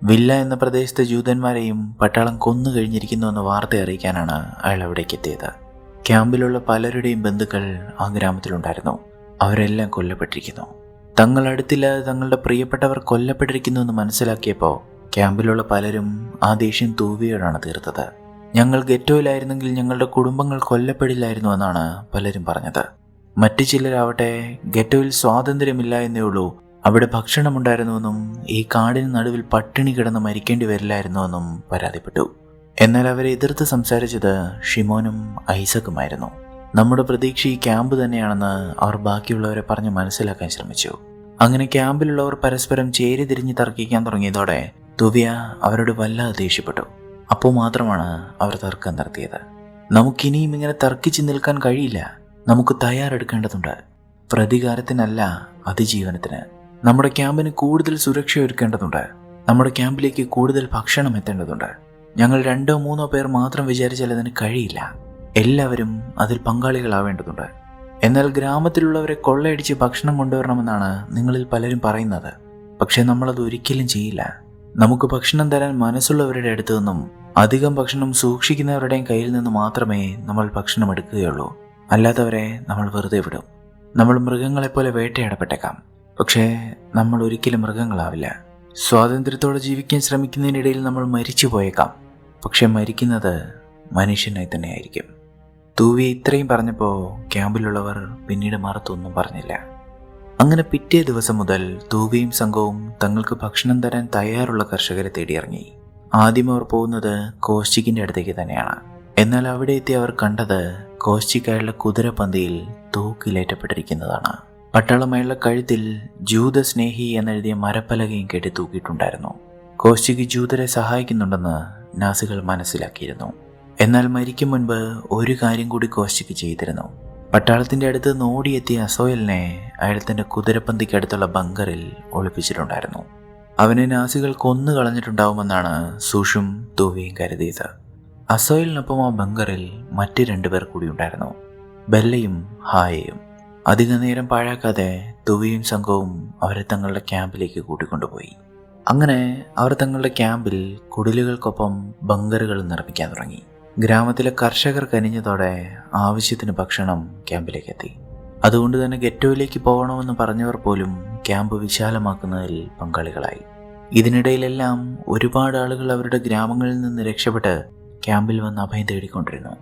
വില്ല എന്ന പ്രദേശത്തെ ജൂതന്മാരെയും പട്ടാളം കൊന്നു കഴിഞ്ഞിരിക്കുന്നുവെന്ന് വാർത്ത അറിയിക്കാനാണ് അയാൾ അവിടേക്ക് എത്തിയത്. ക്യാമ്പിലുള്ള പലരുടെയും ബന്ധുക്കൾ ആ ഗ്രാമത്തിലുണ്ടായിരുന്നു. അവരെല്ലാം കൊല്ലപ്പെട്ടിരിക്കുന്നു. തങ്ങൾ അടുത്തില്ലാതെ തങ്ങളുടെ പ്രിയപ്പെട്ടവർ കൊല്ലപ്പെട്ടിരിക്കുന്നുവെന്ന് മനസ്സിലാക്കിയപ്പോൾ ക്യാമ്പിലുള്ള പലരും ആ ദേഷ്യം തൂവിയോടാണ് തീർത്തത്. ഞങ്ങൾ ഗെറ്റോയിലായിരുന്നെങ്കിൽ ഞങ്ങളുടെ കുടുംബങ്ങൾ കൊല്ലപ്പെടില്ലായിരുന്നു എന്നാണ് പലരും പറഞ്ഞത്. മറ്റു ചിലരാവട്ടെ ഗെറ്റോയിൽ സ്വാതന്ത്ര്യമില്ല എന്നേ ഉള്ളൂ, അവിടെ ഭക്ഷണമുണ്ടായിരുന്നുവെന്നും ഈ കാടിന് നടുവിൽ പട്ടിണി കിടന്ന് മരിക്കേണ്ടി വരില്ലായിരുന്നുവെന്നും പരാതിപ്പെട്ടു. എന്നാൽ അവരെ എതിർത്ത് സംസാരിച്ചത് ഷിമോനും ഐസക്കുമായിരുന്നു. നമ്മുടെ പ്രതീക്ഷ ഈ ക്യാമ്പ് തന്നെയാണെന്ന് അവർ ബാക്കിയുള്ളവരെ പറഞ്ഞ് മനസ്സിലാക്കാൻ ശ്രമിച്ചു. അങ്ങനെ ക്യാമ്പിലുള്ളവർ പരസ്പരം ചേരി തിരിഞ്ഞ് തർക്കിക്കാൻ തുടങ്ങിയതോടെ തുവിയ അവരോട് വല്ലാതെ ദേഷ്യപ്പെട്ടു. അപ്പോൾ മാത്രമാണ് അവർ തർക്കം നടത്തിയത്. നമുക്കിനിയും ഇങ്ങനെ തർക്കിച്ച് നിൽക്കാൻ കഴിയില്ല. നമുക്ക് തയ്യാറെടുക്കേണ്ടതുണ്ട്. പ്രതികാരത്തിനല്ല, അതിജീവനത്തിന്. നമ്മുടെ ക്യാമ്പിന് കൂടുതൽ സുരക്ഷ ഒരുക്കേണ്ടതുണ്ട്. നമ്മുടെ ക്യാമ്പിലേക്ക് കൂടുതൽ ഭക്ഷണം എത്തേണ്ടതുണ്ട്. ഞങ്ങൾ 2-3 പേർ മാത്രം വിചാരിച്ചാൽ അതിന് കഴിയില്ല. എല്ലാവരും അതിൽ പങ്കാളികളാവേണ്ടതുണ്ട്. എന്നാൽ ഗ്രാമത്തിലുള്ളവരെ കൊള്ളയടിച്ച് ഭക്ഷണം കൊണ്ടുവരണമെന്നാണ് നിങ്ങളിൽ പലരും പറയുന്നത്. പക്ഷെ നമ്മളത് ഒരിക്കലും ചെയ്യില്ല. നമുക്ക് ഭക്ഷണം തരാൻ മനസ്സുള്ളവരുടെ അടുത്തു നിന്നും അധികം ഭക്ഷണം സൂക്ഷിക്കുന്നവരുടെയും കയ്യിൽ നിന്ന് മാത്രമേ നമ്മൾ ഭക്ഷണം എടുക്കുകയുള്ളൂ. അല്ലാത്തവരെ നമ്മൾ വെറുതെ വിടും. നമ്മൾ മൃഗങ്ങളെപ്പോലെ വേട്ടയാടപ്പെട്ടേക്കാം, പക്ഷേ നമ്മൾ ഒരിക്കലും മൃഗങ്ങളാവില്ല. സ്വാതന്ത്ര്യത്തോടെ ജീവിക്കാൻ ശ്രമിക്കുന്നതിനിടയിൽ നമ്മൾ മരിച്ചു പോയേക്കാം, പക്ഷെ മരിക്കുന്നത് മനുഷ്യനായി തന്നെയായിരിക്കും. തൂവി ഇത്രയും പറഞ്ഞപ്പോൾ ക്യാമ്പിലുള്ളവർ പിന്നീട് മറുത്തൊന്നും പറഞ്ഞില്ല. അങ്ങനെ പിറ്റേ ദിവസം മുതൽ തൂവിയും സംഘവും തങ്ങൾക്ക് ഭക്ഷണം തരാൻ തയ്യാറുള്ള കർഷകരെ തേടിയിറങ്ങി. ആദ്യം അവർ പോകുന്നത് കോസ്റ്റിക്കിന്റെ അടുത്തേക്ക് തന്നെയാണ്. എന്നാൽ അവിടെ എത്തി അവർ കണ്ടത് കോസ്റ്റിക് അയാളുടെ കുതിരപ്പന്തിയിൽ തൂക്കിലേറ്റപ്പെട്ടിരിക്കുന്നതാണ്. പട്ടാളമയാളുടെ കഴുത്തിൽ ജൂതസ്നേഹി എന്നെഴുതിയ മരപ്പലകയും കെട്ടി തൂക്കിയിട്ടുണ്ടായിരുന്നു. കോസ്റ്റിക്ക് ജൂതരെ സഹായിക്കുന്നുണ്ടെന്ന് നാസികൾ മനസ്സിലാക്കിയിരുന്നു. എന്നാൽ മരിക്കും മുൻപ് ഒരു കാര്യം കൂടി കോസ്റ്റിക്ക് ചെയ്തിരുന്നു. പട്ടാളത്തിന്റെ അടുത്ത് ഓടിയെത്തിയ അസോയലിനെ അയാൾ തന്റെ കുതിരപ്പന്തിക്കടുത്തുള്ള ബങ്കറിൽ ഒളിപ്പിച്ചിട്ടുണ്ടായിരുന്നു. അവനെ നാസികൾ കൊന്നു കളഞ്ഞിട്ടുണ്ടാവുമെന്നാണ് സൂഷും തൂവിയും കരുതിയത്. അസോയലിനൊപ്പം ആ ബങ്കറിൽ മറ്റ് 2 പേർ കൂടി ഉണ്ടായിരുന്നു, ബെല്ലയും ഹായയും. അധിക നേരം പാഴാക്കാതെ തൂവിയും സംഘവും അവരെ തങ്ങളുടെ ക്യാമ്പിലേക്ക് കൂട്ടിക്കൊണ്ടുപോയി. അങ്ങനെ അവർ തങ്ങളുടെ ക്യാമ്പിൽ കുടിലുകൾക്കൊപ്പം ബങ്കറുകൾ നിർമ്മിക്കാൻ തുടങ്ങി. ഗ്രാമത്തിലെ കർഷകർ കനിഞ്ഞതോടെ ആവശ്യത്തിന് ഭക്ഷണം ക്യാമ്പിലേക്ക് എത്തി. അതുകൊണ്ട് തന്നെ ഗെറ്റോയിലേക്ക് പോകണമെന്ന് പറഞ്ഞവർ പോലും ക്യാമ്പ് വിശാലമാക്കുന്നതിൽ പങ്കാളികളായി. ഇതിനിടയിലെല്ലാം ഒരുപാട് ആളുകൾ അവരുടെ ഗ്രാമങ്ങളിൽ നിന്ന് രക്ഷപ്പെട്ട് ക്യാമ്പിൽ വന്ന് അഭയം തേടിക്കൊണ്ടിരുന്നു.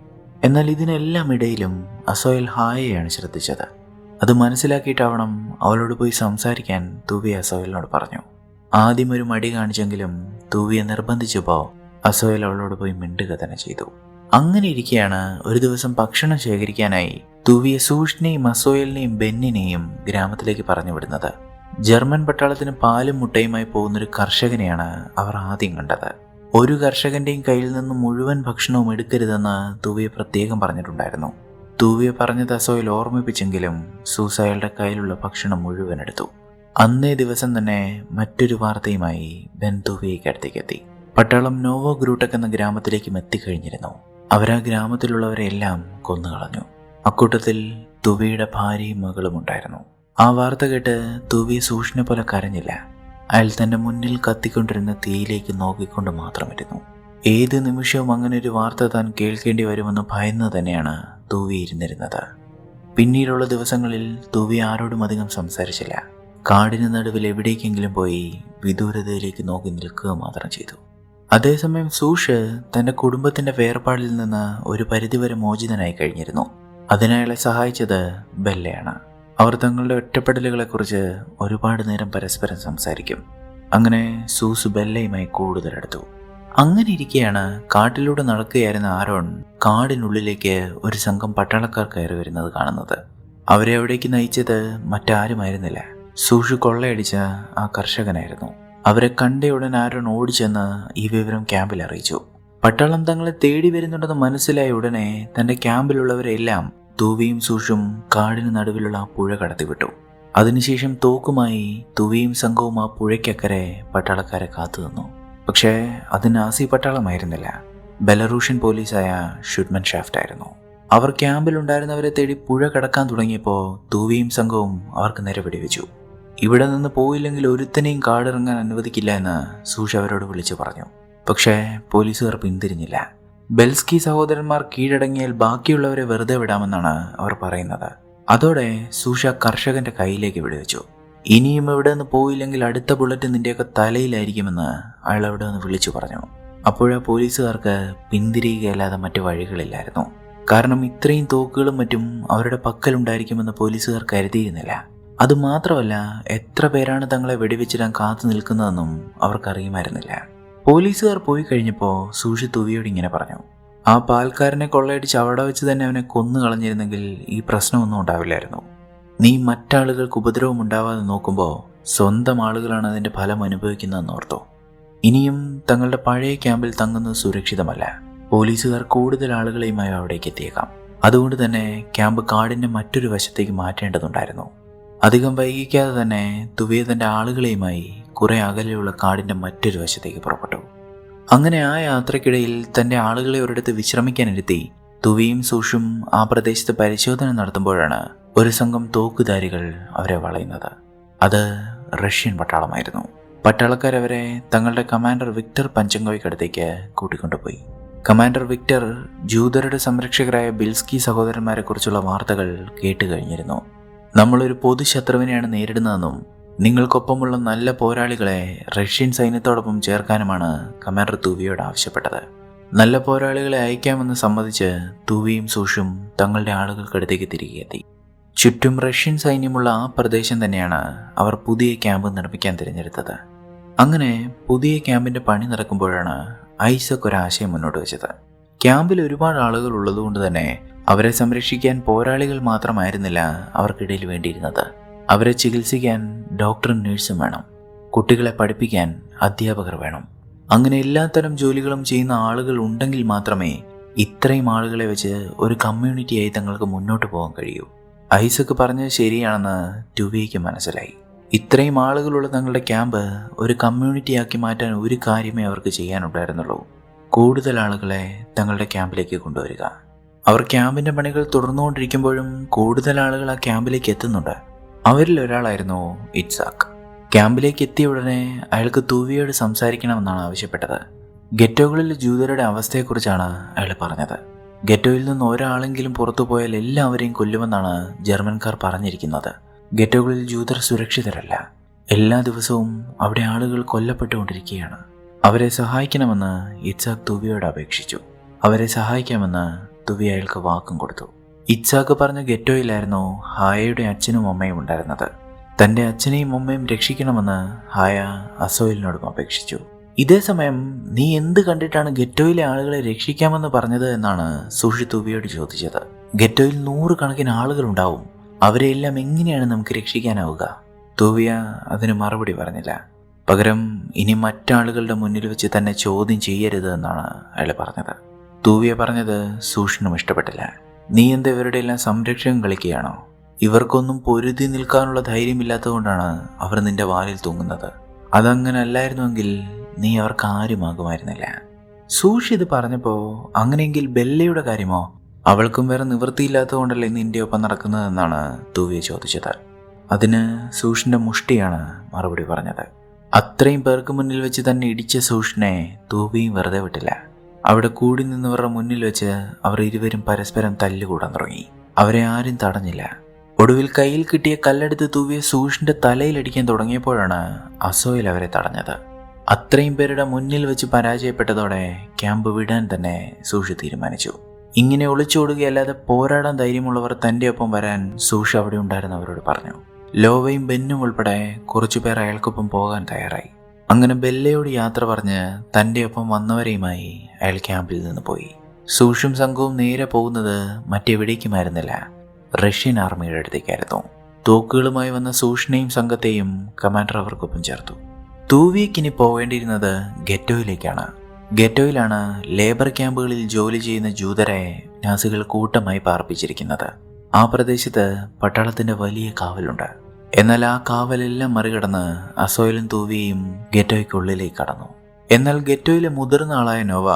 എന്നാൽ ഇതിനെല്ലാം ഇടയിലും അസോയൽ ഹായയാണ് ശ്രദ്ധിച്ചത്. അത് മനസ്സിലാക്കിയിട്ടാവണം അവളോട് പോയി സംസാരിക്കാൻ തൂവി അസോയലിനോട് പറഞ്ഞു. ആദ്യം ഒരു മടി കാണിച്ചെങ്കിലും തൂവിയെ നിർബന്ധിച്ചപ്പോൾ അസോയൽ അവളോട് പോയി മിണ്ടുക തന്നെ ചെയ്തു. അങ്ങനെ ഇരിക്കെയാണ് ഒരു ദിവസം ഭക്ഷണം ശേഖരിക്കാനായി തൂവിയെ സൂഷിനെയും അസോയലിനെയും ബെന്നിനെയും ഗ്രാമത്തിലേക്ക് പറഞ്ഞു വിടുന്നത്. ജർമ്മൻ പട്ടാളത്തിന് പാലും മുട്ടയുമായി പോകുന്നൊരു കർഷകനെയാണ് അവർ ആദ്യം കണ്ടത്. ഒരു കർഷകന്റെയും കയ്യിൽ നിന്ന് മുഴുവൻ ഭക്ഷണവും എടുക്കരുതെന്ന് തൂവിയെ പ്രത്യേകം പറഞ്ഞിട്ടുണ്ടായിരുന്നു. തൂവിയെ പറഞ്ഞത് അസോയൽ ഓർമ്മിപ്പിച്ചെങ്കിലും സൂസ് അയാളുടെ കയ്യിലുള്ള ഭക്ഷണം മുഴുവൻ എടുത്തു. അന്നേ ദിവസം തന്നെ മറ്റൊരു വാർത്തയുമായി ബെൻ തൂവിയേക്ക് അടുത്തേക്ക് എത്തി. പട്ടാളം നോവോ ഗ്രൂട്ടക് എന്ന ഗ്രാമത്തിലേക്കും എത്തിക്കഴിഞ്ഞിരുന്നു. അവരാ ഗ്രാമത്തിലുള്ളവരെല്ലാം കൊന്നുകളഞ്ഞു. അക്കൂട്ടത്തിൽ തുവിയുടെ ഭാര്യയും മകളും ഉണ്ടായിരുന്നു. ആ വാർത്ത കേട്ട് തുവി സൂഷിനെ പോലെ കരഞ്ഞില്ല. അയാൾ തന്റെ മുന്നിൽ കത്തിക്കൊണ്ടിരുന്ന തീയിലേക്ക് നോക്കിക്കൊണ്ട് മാത്രമിരുന്നു. ഏത് നിമിഷവും അങ്ങനെ ഒരു വാർത്ത താൻ കേൾക്കേണ്ടി വരുമെന്ന് ഭയന്ന് തന്നെയാണ് തൂവി ഇരുന്നിരുന്നത്. പിന്നീടുള്ള ദിവസങ്ങളിൽ തൂവി ആരോടും അധികം സംസാരിച്ചില്ല. കാടിന് നടുവിൽ എവിടേക്കെങ്കിലും പോയി വിദൂരതയിലേക്ക് നോക്കി നിൽക്കുക മാത്രം ചെയ്തു. അതേസമയം സൂഷ് തന്റെ കുടുംബത്തിന്റെ വേർപാടിൽ നിന്ന് ഒരു പരിധിവരെ മോചിതനായി കഴിഞ്ഞിരുന്നു. അതിനയാളെ സഹായിച്ചത് ബെല്ലയാണ്. അവർ തങ്ങളുടെ ഒറ്റപ്പെടലുകളെക്കുറിച്ച് ഒരുപാട് നേരം പരസ്പരം സംസാരിക്കും. അങ്ങനെ സൂസ് ബെല്ലയുമായി കൂടുതൽ അടുത്തു. അങ്ങനെ ഇരിക്കെയാണ് കാട്ടിലൂടെ നടക്കുകയായിരുന്ന ആരോൺ കാടിനുള്ളിലേക്ക് ഒരു സംഘം പട്ടാളക്കാർ കയറി വരുന്നത് കാണുന്നത്. അവരെ അവിടേക്ക് നയിച്ചത് മറ്റാരുമായിരുന്നില്ല, സൂഷ് കൊള്ളയടിച്ച ആ കർഷകനായിരുന്നു. അവരെ കണ്ടയുടൻ ആരോൺ ഓടിച്ചെന്ന് ഈ വിവരം ക്യാമ്പിൽ അറിയിച്ചു. പട്ടാളം തങ്ങളെ തേടി വരുന്നുണ്ടെന്ന് മനസ്സിലായ ഉടനെ തന്റെ ക്യാമ്പിലുള്ളവരെല്ലാം തൂവിയും സൂഷും കാടിന് നടുവിലുള്ള ആ പുഴ കടത്തിവിട്ടു. അതിനുശേഷം തോക്കുമായി തുവിയും സംഘവും ആ പുഴയ്ക്കക്കരെ പട്ടാളക്കാരെ കാത്തു നിന്നു. പക്ഷേ അത് നാസി പട്ടാളമായിരുന്നില്ല, ബെലറൂഷ്യൻ പോലീസായ ഷുഡ്മൻ ഷാഫ്റ്റ് ആയിരുന്നു. അവർ ക്യാമ്പിലുണ്ടായിരുന്നവരെ തേടി പുഴ കടക്കാൻ തുടങ്ങിയപ്പോൾ തുവിയും സംഘവും അവർക്ക് നേരെ വെടിവെച്ചു. ഇവിടെ നിന്ന് പോയില്ലെങ്കിൽ ഒരുത്തനെയും കാടിറങ്ങാൻ അനുവദിക്കില്ല എന്ന് സൂഷ് അവരോട് വിളിച്ചു പറഞ്ഞു. പക്ഷേ പോലീസുകാർ പിന്തിരിഞ്ഞില്ല. ബെൽസ്കി സഹോദരന്മാർ കീഴടങ്ങിയാൽ ബാക്കിയുള്ളവരെ വെറുതെ വിടാമെന്നാണ് അവർ പറയുന്നത്. അതോടെ സൂഷ കർഷകന്റെ കയ്യിലേക്ക് വെടിവെച്ചു. ഇനിയും ഇവിടെ നിന്ന് പോയില്ലെങ്കിൽ അടുത്ത ബുള്ളറ്റ് നിന്റെയൊക്കെ തലയിലായിരിക്കുമെന്ന് അയാൾ അവിടെ നിന്ന് വിളിച്ചു പറഞ്ഞു. അപ്പോഴാ പോലീസുകാർക്ക് പിന്തിരിയുകയല്ലാതെ മറ്റു വഴികളില്ലായിരുന്നു. കാരണം ഇത്രയും തോക്കുകളും മറ്റും അവരുടെ പക്കലുണ്ടായിരിക്കുമെന്ന് പോലീസുകാർ കരുതിയിരുന്നില്ല. അതുമാത്രമല്ല, എത്ര പേരാണ് തങ്ങളെ വെടിവെച്ചിടാൻ കാത്തു നിൽക്കുന്നതെന്നും അവർക്കറിയുമായിരുന്നില്ല. പോലീസുകാർ പോയി കഴിഞ്ഞപ്പോൾ സൂഷി തുവിയോട് ഇങ്ങനെ പറഞ്ഞു: ആ പാൽക്കാരനെ കൊള്ളയടിച്ച് അവിടെ വെച്ച് തന്നെ അവനെ കൊന്നു കളഞ്ഞിരുന്നെങ്കിൽ ഈ പ്രശ്നമൊന്നും ഉണ്ടാവില്ലായിരുന്നു. നീ മറ്റാളുകൾക്ക് ഉപദ്രവം ഉണ്ടാവാതെ നോക്കുമ്പോൾ സ്വന്തം ആളുകളാണ് അതിൻ്റെ ഫലം അനുഭവിക്കുന്നതെന്ന് ഓർത്തോ. ഇനിയും തങ്ങളുടെ പഴയ ക്യാമ്പിൽ തങ്ങുന്നത് സുരക്ഷിതമല്ല. പോലീസുകാർ കൂടുതൽ ആളുകളെയുമായി അവിടേക്ക് എത്തിയേക്കാം. അതുകൊണ്ട് തന്നെ ക്യാമ്പ് കാടിൻ്റെ മറ്റൊരു വശത്തേക്ക് മാറ്റേണ്ടതുണ്ടായിരുന്നു. അധികം വൈകിക്കാതെ തന്നെ തുവിയ തൻ്റെ ആളുകളെയുമായി കുറെ അകലെയുള്ള കാടിൻ്റെ മറ്റൊരു വശത്തേക്ക് പുറപ്പെട്ടു. അങ്ങനെ ആ യാത്രക്കിടയിൽ തൻ്റെ ആളുകളെ ഒരിടത്ത് വിശ്രമിക്കാനിരുത്തി തുവിയും സൂഷും ആ പ്രദേശത്ത് പരിശോധന നടത്തുമ്പോഴാണ് ഒരു സംഘം തോക്കുധാരികൾ അവരെ വളയുന്നത്. അത് റഷ്യൻ പട്ടാളമായിരുന്നു. പട്ടാളക്കാരവരെ തങ്ങളുടെ കമാൻഡർ വിക്ടർ പഞ്ചങ്കോയ്ക്കടുത്തേക്ക് കൂട്ടിക്കൊണ്ടുപോയി. കമാൻഡർ വിക്ടർ ജൂതരുടെ സംരക്ഷകരായ ബിൽസ്കി സഹോദരന്മാരെ കുറിച്ചുള്ള വാർത്തകൾ കേട്ട് കഴിഞ്ഞിരുന്നു. നമ്മളൊരു പൊതുശത്രുവിനെയാണ് നേരിടുന്നതെന്നും നിങ്ങൾക്കൊപ്പമുള്ള നല്ല പോരാളികളെ റഷ്യൻ സൈന്യത്തോടൊപ്പം ചേർക്കാനുമാണ് കമാൻഡർ തുവിയോട് ആവശ്യപ്പെട്ടത്. നല്ല പോരാളികളെ അയക്കാമെന്ന് സമ്മതിച്ച് തുവിയും സൂഷും തങ്ങളുടെ ആളുകൾക്കടുത്തേക്ക് തിരികെ എത്തി. ചുറ്റും റഷ്യൻ സൈന്യമുള്ള ആ പ്രദേശം തന്നെയാണ് അവർ പുതിയ ക്യാമ്പ് നിർമ്മിക്കാൻ തിരഞ്ഞെടുത്തത്. അങ്ങനെ പുതിയ ക്യാമ്പിന്റെ പണി നടക്കുമ്പോഴാണ് ഐസക് ഒരാശയം മുന്നോട്ട് വെച്ചത്. ക്യാമ്പിൽ ഒരുപാട് ആളുകൾ ഉള്ളതുകൊണ്ട് തന്നെ അവരെ സംരക്ഷിക്കാൻ പോരാളികൾ മാത്രമായിരുന്നില്ല അവർക്കിടയിൽ വേണ്ടിയിരുന്നത്. അവരെ ചികിത്സിക്കാൻ ഡോക്ടറും നഴ്സും വേണം, കുട്ടികളെ പഠിപ്പിക്കാൻ അധ്യാപകർ വേണം. അങ്ങനെ എല്ലാത്തരം ജോലികളും ചെയ്യുന്ന ആളുകൾ ഉണ്ടെങ്കിൽ മാത്രമേ ഇത്രയും ആളുകളെ വെച്ച് ഒരു കമ്മ്യൂണിറ്റിയായി തങ്ങൾക്ക് മുന്നോട്ട് പോകാൻ കഴിയൂ. ഐസക് പറഞ്ഞത് ശരിയാണെന്ന് ടുവിക്ക് മനസ്സിലായി. ഇത്രയും ആളുകളുള്ള തങ്ങളുടെ ക്യാമ്പ് ഒരു കമ്മ്യൂണിറ്റിയാക്കി മാറ്റാൻ ഒരു കാര്യമേ അവർക്ക് ചെയ്യാനുണ്ടായിരുന്നുള്ളൂ: കൂടുതൽ ആളുകളെ തങ്ങളുടെ ക്യാമ്പിലേക്ക് കൊണ്ടുവരിക. അവർ ക്യാമ്പിന്റെ പണികൾ തുടർന്നുകൊണ്ടിരിക്കുമ്പോഴും കൂടുതൽ ആളുകൾ ആ ക്യാമ്പിലേക്ക് എത്തുന്നുണ്ട്. അവരിൽ ഒരാളായിരുന്നു ഇറ്റ്സാക്ക്. ക്യാമ്പിലേക്ക് എത്തിയ ഉടനെ അയാൾക്ക് തുവിയോട് സംസാരിക്കണമെന്നാണ് ആവശ്യപ്പെട്ടത്. ഗെറ്റോകളിലെ ജൂതരുടെ അവസ്ഥയെക്കുറിച്ചാണ് അയാൾ പറഞ്ഞത്. ഗെറ്റോയിൽ നിന്ന് ഒരാളെങ്കിലും പുറത്തു പോയാൽ എല്ലാവരെയും കൊല്ലുമെന്നാണ് ജർമ്മൻകാർ പറഞ്ഞിരിക്കുന്നത്. ഗെറ്റോകളിൽ ജൂതർ സുരക്ഷിതരല്ല. എല്ലാ ദിവസവും അവിടെ ആളുകൾ കൊല്ലപ്പെട്ടുകൊണ്ടിരിക്കുകയാണ്. അവരെ സഹായിക്കണമെന്ന് ഇറ്റ്സാക്ക് തുവിയോട് അപേക്ഷിച്ചു. അവരെ സഹായിക്കാമെന്ന് തുവി അയാൾക്ക് വാക്കും കൊടുത്തു. ഇറ്റ്സാക്ക് പറഞ്ഞ ഗെറ്റോയിലായിരുന്നു ഹായയുടെ അച്ഛനും അമ്മയും ഉണ്ടായിരുന്നത്. തൻ്റെ അച്ഛനെയും അമ്മയും രക്ഷിക്കണമെന്ന് ഹായ അസോയിലിനോടും അപേക്ഷിച്ചു. ഇതേസമയം നീ എന്ത് കണ്ടിട്ടാണ് ഗെറ്റോയിലെ ആളുകളെ രക്ഷിക്കാമെന്ന് പറഞ്ഞത് എന്നാണ് സൂഷി തുവിയോട് ചോദിച്ചത്. ഗെറ്റോയിൽ 100 കണക്കിന് ആളുകളുണ്ടാവും, അവരെയെല്ലാം എങ്ങനെയാണ് നമുക്ക് രക്ഷിക്കാനാവുക? തുവിയ അതിന് മറുപടി പറഞ്ഞില്ല. പകരം ഇനി മറ്റാളുകളുടെ മുന്നിൽ വെച്ച് തന്നെ ചോദ്യം ചെയ്യരുത് എന്നാണ് അയാൾ പറഞ്ഞത്. തുവിയ പറഞ്ഞത് സൂഷിനും ഇഷ്ടപ്പെട്ടില്ല. നീ എന്താ ഇവരുടെ എല്ലാം സംരക്ഷണം കളിക്കുകയാണോ? ഇവർക്കൊന്നും പൊരുതി നിൽക്കാനുള്ള ധൈര്യമില്ലാത്തതുകൊണ്ടാണ് അവർ നിന്റെ വാലിൽ തൂങ്ങുന്നത്. അതങ്ങനെ അല്ലായിരുന്നുവെങ്കിൽ നീ അവർക്ക് ആരുമാകുമായിരുന്നില്ല. സൂഷി ഇത് പറഞ്ഞപ്പോൾ അങ്ങനെയെങ്കിൽ ബെല്ലയുടെ കാര്യമോ? അവൾക്കും വേറെ നിവൃത്തിയില്ലാത്തതുകൊണ്ടല്ലേ നിന്റെ ഒപ്പം നടക്കുന്നതെന്നാണ് തുവിയെ ചോദിച്ചത്. അതിന് സൂഷിന്റെ മുഷ്ടിയാണ് മറുപടി പറഞ്ഞത്. അത്രയും പേർക്ക് മുന്നിൽ വെച്ച് തന്നെ ഇടിച്ച സൂഷിനെ തുവിയും വെറുതെ വിട്ടില്ല. അവിടെ കൂടി നിന്നവരുടെ മുന്നിൽ വെച്ച് അവർ ഇരുവരും പരസ്പരം തല്ലുകൂടാൻ തുടങ്ങി. അവരെ ആരും തടഞ്ഞില്ല. ഒടുവിൽ കയ്യിൽ കിട്ടിയ കല്ലെടുത്ത് തുവിയെ സൂഷിന്റെ തലയിലടിക്കാൻ തുടങ്ങിയപ്പോഴാണ് അസോയിൽ അവരെ തടഞ്ഞത്. അത്രയും പേരുടെ മുന്നിൽ വെച്ച് പരാജയപ്പെട്ടതോടെ ക്യാമ്പ് വിടാൻ തന്നെ സൂഷി തീരുമാനിച്ചു. ഇങ്ങനെ ഒളിച്ചോടുകയല്ലാതെ പോരാടാൻ ധൈര്യമുള്ളവർ തൻ്റെ ഒപ്പം വരാൻ സൂഷി അവിടെ ഉണ്ടായിരുന്നവരോട് പറഞ്ഞു. ലോവയും ബെന്നും ഉൾപ്പെടെ കുറച്ചുപേർ അയാൾക്കൊപ്പം പോകാൻ തയ്യാറായി. അങ്ങനെ ബെല്ലയോട് യാത്ര പറഞ്ഞ് തൻ്റെ ഒപ്പം വന്നവരെയുമായി അയാൾ ക്യാമ്പിൽ നിന്ന് പോയി. സൂഷും സംഘവും നേരെ പോകുന്നത് മറ്റെവിടേക്കുമായിരുന്നില്ല, റഷ്യൻ ആർമിയുടെ അടുത്തേക്കായിരുന്നു. തോക്കുകളുമായി വന്ന സൂഷിനെയും സംഘത്തെയും കമാൻഡർ അവർക്കൊപ്പം ചേർത്തു. തൂവിയക്കിനി പോവേണ്ടിയിരുന്നത് ഗെറ്റോയിലേക്കാണ്. ഗെറ്റോയിലാണ് ലേബർ ക്യാമ്പുകളിൽ ജോലി ചെയ്യുന്ന ജൂതരെ നാസികൾ കൂട്ടമായി പാർപ്പിച്ചിരിക്കുന്നത്. ആ പ്രദേശത്ത് പട്ടാളത്തിന്റെ വലിയ കാവലുണ്ട്. എന്നാൽ ആ കാവലെല്ലാം മറികടന്ന് അസോയിലും തൂവിയും ഗെറ്റോയ്ക്കുള്ളിലേക്ക് കടന്നു. എന്നാൽ ഗെറ്റോയിലെ മുതിർന്ന ആളായ നോവ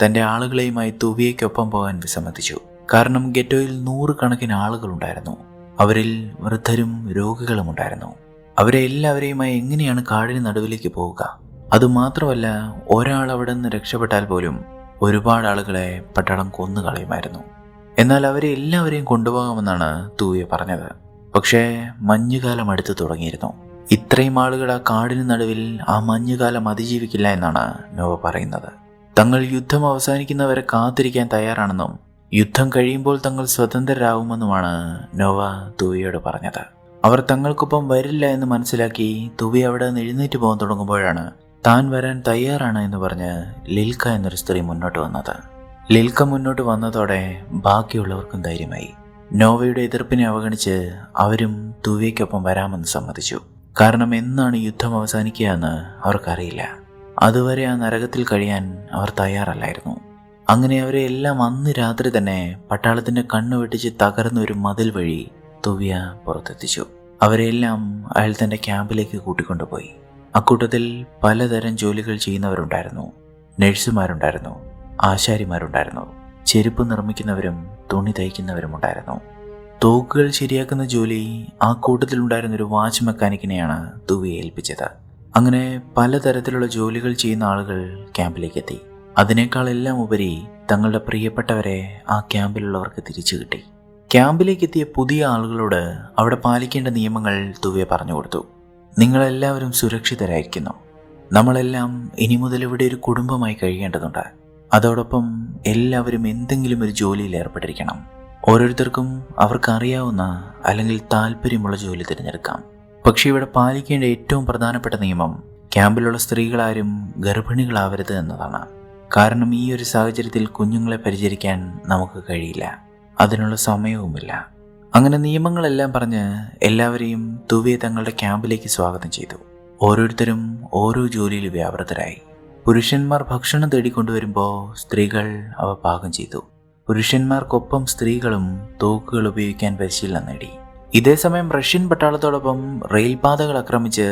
തന്റെ ആളുകളെയുമായി തൂവിയയ്ക്കൊപ്പം പോകാൻ വിസമ്മതിച്ചു. കാരണം ഗെറ്റോയിൽ 100 കണക്കിന് ആളുകളുണ്ടായിരുന്നു. അവരിൽ വൃദ്ധരും രോഗികളും ഉണ്ടായിരുന്നു. അവരെ എല്ലാവരെയുമായി എങ്ങനെയാണ് കാടിന് നടുവിലേക്ക് പോവുക? അതുമാത്രമല്ല, ഒരാൾ അവിടെ നിന്ന് രക്ഷപ്പെട്ടാൽ പോലും ഒരുപാട് ആളുകളെ പട്ടാളം കൊന്നുകളയുമായിരുന്നു. എന്നാൽ അവരെ എല്ലാവരെയും കൊണ്ടുപോകാമെന്നാണ് തൂവിയ പറഞ്ഞത്. പക്ഷേ മഞ്ഞുകാലം അടുത്ത് തുടങ്ങിയിരുന്നു. ഇത്രയും ആളുകൾ ആ കാടിന് നടുവിൽ ആ മഞ്ഞുകാലം അതിജീവിക്കില്ല എന്നാണ് നോവ പറയുന്നത്. തങ്ങൾ യുദ്ധം അവസാനിക്കുന്നവരെ കാത്തിരിക്കാൻ തയ്യാറാണെന്നും യുദ്ധം കഴിയുമ്പോൾ തങ്ങൾ സ്വതന്ത്രരാകുമെന്നുമാണ് നോവ തൂവിയോട് പറഞ്ഞത്. അവർ തങ്ങൾക്കൊപ്പം വരില്ല എന്ന് മനസ്സിലാക്കി തുവി അവിടെ നിന്ന് എഴുന്നേറ്റ് പോകാൻ തുടങ്ങുമ്പോഴാണ് താൻ വരാൻ തയ്യാറാണ് എന്ന് പറഞ്ഞ് ലിൽക്ക എന്നൊരു സ്ത്രീ മുന്നോട്ട് വന്നത്. ലിൽക്ക മുന്നോട്ട് വന്നതോടെ ബാക്കിയുള്ളവർക്കും ധൈര്യമായി. നോവയുടെ എതിർപ്പിനെ അവഗണിച്ച് അവരും തുവിയ്ക്കൊപ്പം വരാമെന്ന് സമ്മതിച്ചു. കാരണം എന്നാണ് യുദ്ധം അവസാനിക്കുക എന്ന് അവർക്കറിയില്ല. അതുവരെ ആ നരകത്തിൽ കഴിയാൻ അവർ തയ്യാറല്ലായിരുന്നു. അങ്ങനെ അവരെ എല്ലാം അന്ന് രാത്രി തന്നെ പട്ടാളത്തിന്റെ കണ്ണു വെട്ടിച്ച് തകർന്ന ഒരു മതിൽ വഴി തുവിയ പുറത്തെത്തിച്ചു. അവരെല്ലാം അയാൾ തന്റെ ക്യാമ്പിലേക്ക് കൂട്ടിക്കൊണ്ടുപോയി. അക്കൂട്ടത്തിൽ പലതരം ജോലികൾ ചെയ്യുന്നവരുണ്ടായിരുന്നു. നഴ്സുമാരുണ്ടായിരുന്നു, ആശാരിമാരുണ്ടായിരുന്നു, ചെരുപ്പ് നിർമ്മിക്കുന്നവരും തുണി തയ്ക്കുന്നവരും ഉണ്ടായിരുന്നു. തോക്കുകൾ ശരിയാക്കുന്ന ജോലി ആ കൂട്ടത്തിലുണ്ടായിരുന്ന ഒരു വാച്ച് മെക്കാനിക്കിനെയാണ് തുവിയെ ഏൽപ്പിച്ചത്. അങ്ങനെ പലതരത്തിലുള്ള ജോലികൾ ചെയ്യുന്ന ആളുകൾ ക്യാമ്പിലേക്ക് എത്തി. അതിനേക്കാളെല്ലാം ഉപരി തങ്ങളുടെ പ്രിയപ്പെട്ടവരെ ആ ക്യാമ്പിലുള്ളവർക്ക് തിരിച്ചു കിട്ടി. ക്യാമ്പിലേക്ക് എത്തിയ പുതിയ ആളുകളോട് അവിടെ പാലിക്കേണ്ട നിയമങ്ങൾ തുവിയ പറഞ്ഞു കൊടുത്തു. നിങ്ങളെല്ലാവരും സുരക്ഷിതരായിരിക്കുന്നു. നമ്മളെല്ലാം ഇനി മുതൽ ഇവിടെ ഒരു കുടുംബമായി കഴിയേണ്ടതുണ്ട്. അതോടൊപ്പം എല്ലാവരും എന്തെങ്കിലും ഒരു ജോലിയിൽ ഏർപ്പെട്ടിരിക്കണം. ഓരോരുത്തർക്കും അവർക്കറിയാവുന്ന അല്ലെങ്കിൽ താല്പര്യമുള്ള ജോലി തിരഞ്ഞെടുക്കാം. പക്ഷെ ഇവിടെ പാലിക്കേണ്ട ഏറ്റവും പ്രധാനപ്പെട്ട നിയമം ക്യാമ്പിലുള്ള സ്ത്രീകളാരും ഗർഭിണികളാവരുത് എന്നതാണ്. കാരണം ഈ ഒരു സാഹചര്യത്തിൽ കുഞ്ഞുങ്ങളെ പരിചരിക്കാൻ നമുക്ക് കഴിയില്ല, അതിനുള്ള സമയവുമില്ല. അങ്ങനെ നിയമങ്ങളെല്ലാം പറഞ്ഞ് എല്ലാവരെയും തുവിയെ തങ്ങളുടെ ക്യാമ്പിലേക്ക് സ്വാഗതം ചെയ്തു. ഓരോരുത്തരും ഓരോ ജോലിയിൽ വ്യാപൃതരായി. പുരുഷന്മാർ ഭക്ഷണം തേടിക്കൊണ്ടുവരുമ്പോൾ സ്ത്രീകൾ അവ പാകം ചെയ്തു. പുരുഷന്മാർക്കൊപ്പം സ്ത്രീകളും തോക്കുകൾ ഉപയോഗിക്കാൻ പരിശീലനം നേടി. ഇതേസമയം റഷ്യൻ പട്ടാളത്തോടൊപ്പം റെയിൽപാതകൾ ആക്രമിച്ച്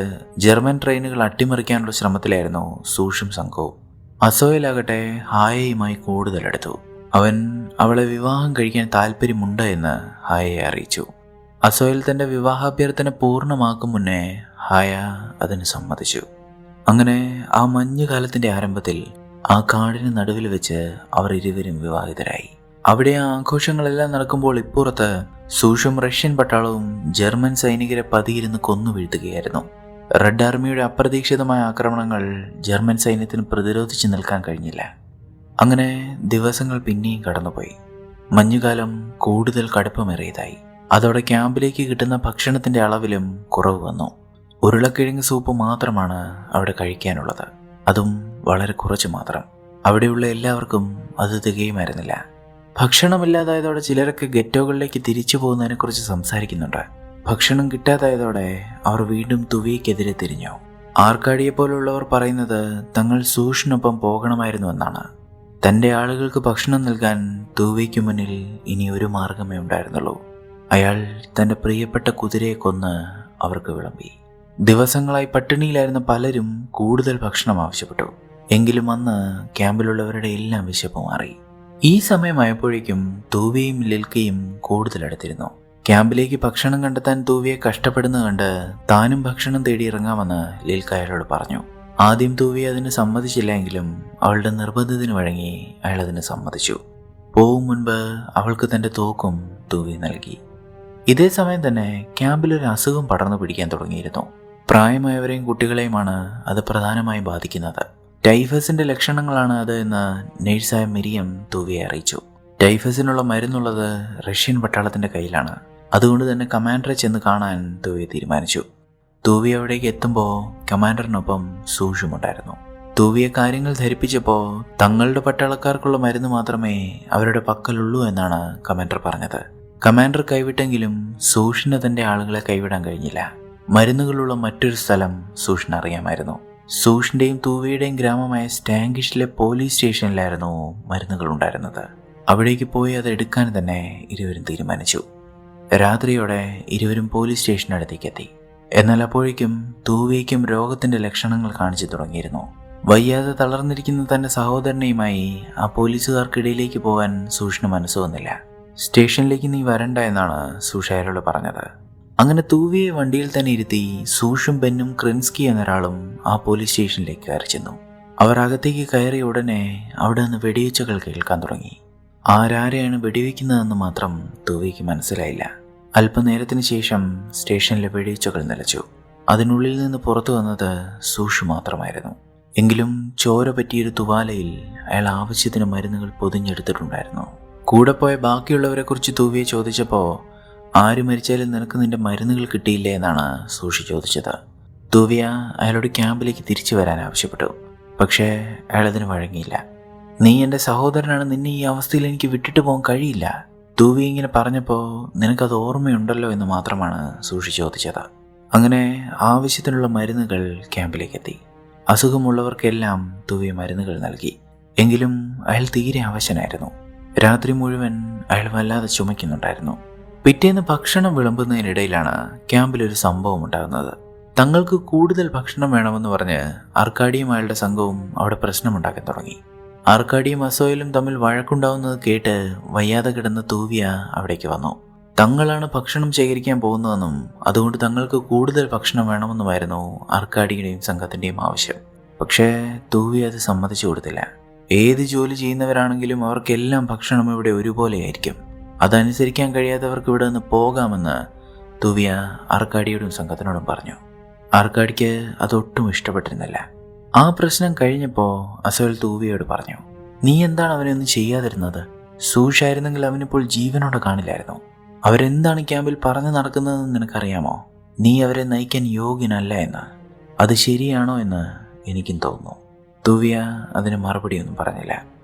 ജർമ്മൻ ട്രെയിനുകൾ അട്ടിമറിക്കാനുള്ള ശ്രമത്തിലായിരുന്നു സൂഷും സംഘവും. അസോയിലാകട്ടെ ഹായയുമായി കൂടുതൽ അടുത്തു. അവൻ അവളെ വിവാഹം കഴിക്കാൻ താല്പര്യമുണ്ട് എന്ന് ഹായയെ അറിയിച്ചു. അസോയിൽ തന്റെ വിവാഹാഭ്യർത്ഥന പൂർണ്ണമാക്കും മുന്നേ ഹായ അതിന് സമ്മതിച്ചു. അങ്ങനെ ആ മഞ്ഞുകാലത്തിന്റെ ആരംഭത്തിൽ ആ കാടിന് നടുവിൽ വെച്ച് അവർ ഇരുവരും വിവാഹിതരായി. അവിടെ ആ ആഘോഷങ്ങളെല്ലാം നടക്കുമ്പോൾ ഇപ്പുറത്ത് സൂഷും റഷ്യൻ പട്ടാളവും ജർമ്മൻ സൈനികരെ പതിയിരുന്ന് കൊന്നു വീഴ്ത്തുകയായിരുന്നു. റെഡ് ആർമിയുടെ അപ്രതീക്ഷിതമായ ആക്രമണങ്ങൾ ജർമ്മൻ സൈന്യത്തിന് പ്രതിരോധിച്ചു നിൽക്കാൻ കഴിഞ്ഞില്ല. അങ്ങനെ ദിവസങ്ങൾ പിന്നെയും കടന്നുപോയി. മഞ്ഞുകാലം കൂടുതൽ കടുപ്പമേറിയതായി. അതോടെ ക്യാമ്പിലേക്ക് കിട്ടുന്ന ഭക്ഷണത്തിന്റെ അളവിലും കുറവ് വന്നു. ഉരുളക്കിഴങ്ങ് സൂപ്പ് മാത്രമാണ് അവിടെ കഴിക്കാനുള്ളത്, അതും വളരെ കുറച്ച് മാത്രം. അവിടെയുള്ള എല്ലാവർക്കും അത് തികയുമായിരുന്നില്ല. ഭക്ഷണമില്ലാതായതോടെ ചിലരൊക്കെ ഗെറ്റോകളിലേക്ക് തിരിച്ചു പോകുന്നതിനെക്കുറിച്ച് സംസാരിക്കുന്നുണ്ട്. ഭക്ഷണം കിട്ടാതായതോടെ അവർ വീണ്ടും തുവിയ്ക്കെതിരെ തിരിഞ്ഞു. ആർക്കാഡിയെ പോലുള്ളവർ പറയുന്നത് തങ്ങൾ സൂഷിനൊപ്പം പോകണമായിരുന്നു എന്നാണ്. തൻ്റെ ആളുകൾക്ക് ഭക്ഷണം നൽകാൻ തുവിയ്ക്ക് മുന്നിൽ ഇനി ഒരു മാർഗമേ ഉണ്ടായിരുന്നുള്ളൂ. അയാൾ തൻ്റെ പ്രിയപ്പെട്ട കുതിരയെ കൊന്ന് അവർക്ക് വിളമ്പി. ദിവസങ്ങളായി പട്ടിണിയിലായിരുന്ന പലരും കൂടുതൽ ഭക്ഷണം ആവശ്യപ്പെട്ടു. എങ്കിലും അന്ന് ക്യാമ്പിലുള്ളവരുടെ എല്ലാം വിശപ്പ് മാറി. ഈ സമയമായപ്പോഴേക്കും തൂവിയും ലിൽക്കയും കൂടുതൽ അടുത്തിരുന്നു. ക്യാമ്പിലേക്ക് ഭക്ഷണം കണ്ടെത്താൻ തൂവിയെ കഷ്ടപ്പെടുന്നത് കണ്ട് താനും ഭക്ഷണം തേടി ഇറങ്ങാമെന്ന് ലിൽക്ക അയാളോട് പറഞ്ഞു. ആദ്യം തൂവി അതിന് സമ്മതിച്ചില്ല എങ്കിലും അവളുടെ നിർബന്ധത്തിന് വഴങ്ങി അയാൾ അതിന് സമ്മതിച്ചു. പോവും മുൻപ് അവൾക്ക് തന്റെ തോക്കും തൂവി നൽകി. ഇതേ സമയം തന്നെ ക്യാമ്പിൽ ഒരു അസുഖം പടർന്നു പിടിക്കാൻ തുടങ്ങിയിരുന്നു. പ്രായമായവരെയും കുട്ടികളെയുമാണ് അത് പ്രധാനമായും ബാധിക്കുന്നത്. ടൈഫസിന്റെ ലക്ഷണങ്ങളാണ് അത് എന്ന് നേഴ്സായ മിരിയം തൂവിയെ അറിയിച്ചു. ടൈഫസിനുള്ള മരുന്നുള്ളത് റഷ്യൻ പട്ടാളത്തിന്റെ കയ്യിലാണ്. അതുകൊണ്ട് തന്നെ കമാൻഡറെ ചെന്ന് കാണാൻ തൂവി തീരുമാനിച്ചു. തൂവി അവിടേക്ക് എത്തുമ്പോൾ കമാൻഡറിനൊപ്പം സൂഷുമുണ്ടായിരുന്നു. തൂവിയെ കാര്യങ്ങൾ ധരിപ്പിച്ചപ്പോൾ തങ്ങളുടെ പട്ടാളക്കാർക്കുള്ള മരുന്ന് മാത്രമേ അവരുടെ പക്കലുള്ളൂ എന്നാണ് കമാൻഡർ പറഞ്ഞത്. കമാൻഡർ കൈവിട്ടെങ്കിലും സൂഷിന് തന്റെ ആളുകളെ കൈവിടാൻ കഴിഞ്ഞില്ല. മരുന്നുകളുള്ള മറ്റൊരു സ്ഥലം സൂഷിന് അറിയാമായിരുന്നു. സൂഷിന്റെയും തൂവിയുടെയും ഗ്രാമമായ സ്റ്റാങ്കിഷിലെ പോലീസ് സ്റ്റേഷനിലായിരുന്നു മരുന്നുകൾ ഉണ്ടായിരുന്നത്. അവിടേക്ക് പോയി അത് എടുക്കാൻ തന്നെ ഇരുവരും തീരുമാനിച്ചു. രാത്രിയോടെ ഇരുവരും പോലീസ് സ്റ്റേഷനടുത്തേക്ക് എത്തി. എന്നാൽ അപ്പോഴേക്കും തൂവിയ്ക്കും രോഗത്തിന്റെ ലക്ഷണങ്ങൾ കാണിച്ചു തുടങ്ങിയിരുന്നു. വയ്യാതെ തളർന്നിരിക്കുന്ന തന്റെ സഹോദരനെയുമായി ആ പോലീസുകാർക്കിടയിലേക്ക് പോകാൻ സൂഷിന് മനസ്സ് വന്നില്ല. സ്റ്റേഷനിലേക്ക് നീ വരണ്ട എന്നാണ് സൂഷ് അയാളോട് പറഞ്ഞത്. അങ്ങനെ തൂവിയെ വണ്ടിയിൽ തന്നെ ഇരുത്തി സൂഷും ബെന്നും ക്രിൻസ്കി എന്നൊരാളും ആ പോലീസ് സ്റ്റേഷനിലേക്ക് കയറി ചെന്നു. അവർ അകത്തേക്ക് കയറിയ ഉടനെ അവിടെ നിന്ന് വെടിവെച്ചുകൾ കേൾക്കാൻ തുടങ്ങി. ആരാരെയാണ് വെടിവെക്കുന്നതെന്ന് മാത്രം തൂവിക്ക് മനസ്സിലായില്ല. അല്പനേരത്തിന് ശേഷം സ്റ്റേഷനിലെ വെടിവെച്ചുകൾ നിലച്ചു. അതിനുള്ളിൽ നിന്ന് പുറത്തു വന്നത് സൂഷ് മാത്രമായിരുന്നു. എങ്കിലും ചോര പറ്റിയൊരു തുവാലയിൽ അയാൾ ആവശ്യത്തിന് മരുന്നുകൾ പൊതിഞ്ഞെടുത്തിട്ടുണ്ടായിരുന്നു. കൂടെ പോയ ബാക്കിയുള്ളവരെ കുറിച്ച് തൂവിയെ ചോദിച്ചപ്പോൾ ആര് മരിച്ചാലും നിനക്ക് നിന്റെ മരുന്നുകൾ കിട്ടിയില്ലേ എന്നാണ് സൂഷി ചോദിച്ചത്. തൂവിയ അയാളോട് ക്യാമ്പിലേക്ക് തിരിച്ചു വരാൻ ആവശ്യപ്പെട്ടു. പക്ഷേ അയാളതിന് വഴങ്ങിയില്ല. നീ എൻ്റെ സഹോദരനാണ്, നിന്നെ ഈ അവസ്ഥയിൽ എനിക്ക് വിട്ടിട്ട് പോകാൻ കഴിയില്ല. തൂവി ഇങ്ങനെ പറഞ്ഞപ്പോൾ നിനക്കത് ഓർമ്മയുണ്ടല്ലോ എന്ന് മാത്രമാണ് സൂഷി ചോദിച്ചത്. അങ്ങനെ ആവശ്യത്തിനുള്ള മരുന്നുകൾ ക്യാമ്പിലേക്ക് എത്തി. അസുഖമുള്ളവർക്കെല്ലാം തൂവി മരുന്നുകൾ നൽകി. എങ്കിലും അയാൾ തീരെ അവശനായിരുന്നു. രാത്രി മുഴുവൻ അയാൾ വല്ലാതെ ചുമയ്ക്കുന്നുണ്ടായിരുന്നു. പിറ്റേന്ന് ഭക്ഷണം വിളമ്പുന്നതിനിടയിലാണ് ക്യാമ്പിലൊരു സംഭവം ഉണ്ടാകുന്നത്. തങ്ങൾക്ക് കൂടുതൽ ഭക്ഷണം വേണമെന്ന് പറഞ്ഞ് ആർക്കാഡിയും അയാളുടെ സംഘവും അവിടെ പ്രശ്നമുണ്ടാക്കാൻ തുടങ്ങി. ആർക്കാഡിയും അസോയിലും തമ്മിൽ വഴക്കുണ്ടാവുന്നത് കേട്ട് വയ്യാതെ കിടന്ന തൂവിയ അവിടേക്ക് വന്നു. തങ്ങളാണ് ഭക്ഷണം ശേഖരിക്കാൻ പോകുന്നതെന്നും അതുകൊണ്ട് തങ്ങൾക്ക് കൂടുതൽ ഭക്ഷണം വേണമെന്നുമായിരുന്നു ആർക്കാഡിയുടെയും സംഘത്തിൻ്റെയും ആവശ്യം. പക്ഷേ തൂവി അത് സമ്മതിച്ചു കൊടുത്തില്ല. ഏത് ജോലി ചെയ്യുന്നവരാണെങ്കിലും അവർക്കെല്ലാം ഭക്ഷണം ഇവിടെ ഒരുപോലെയായിരിക്കും. അതനുസരിക്കാൻ കഴിയാത്തവർക്ക് ഇവിടെ നിന്ന് പോകാമെന്ന് തൂവിയ ആർക്കാഡിയോടും സംഘത്തിനോടും പറഞ്ഞു. ആർക്കാഡിക്ക് അതൊട്ടും ഇഷ്ടപ്പെട്ടിരുന്നില്ല. ആ പ്രശ്നം കഴിഞ്ഞപ്പോൾ അസോയിൽ തൂവിയോട് പറഞ്ഞു, നീ എന്താണ് അവനെ ഒന്നും ചെയ്യാതിരുന്നത്? സൂഷായിരുന്നെങ്കിൽ അവനിപ്പോൾ ജീവനോടെ കാണില്ലായിരുന്നു. അവരെന്താണ് ക്യാമ്പിൽ പറഞ്ഞു നടക്കുന്നതെന്ന് നിനക്കറിയാമോ? നീ അവരെ നയിക്കാൻ യോഗ്യനല്ല എന്ന്. അത് ശരിയാണോ എന്ന് എനിക്കും തോന്നുന്നു. തുവിയ അതിന് മറുപടിയൊന്നും പറഞ്ഞില്ല.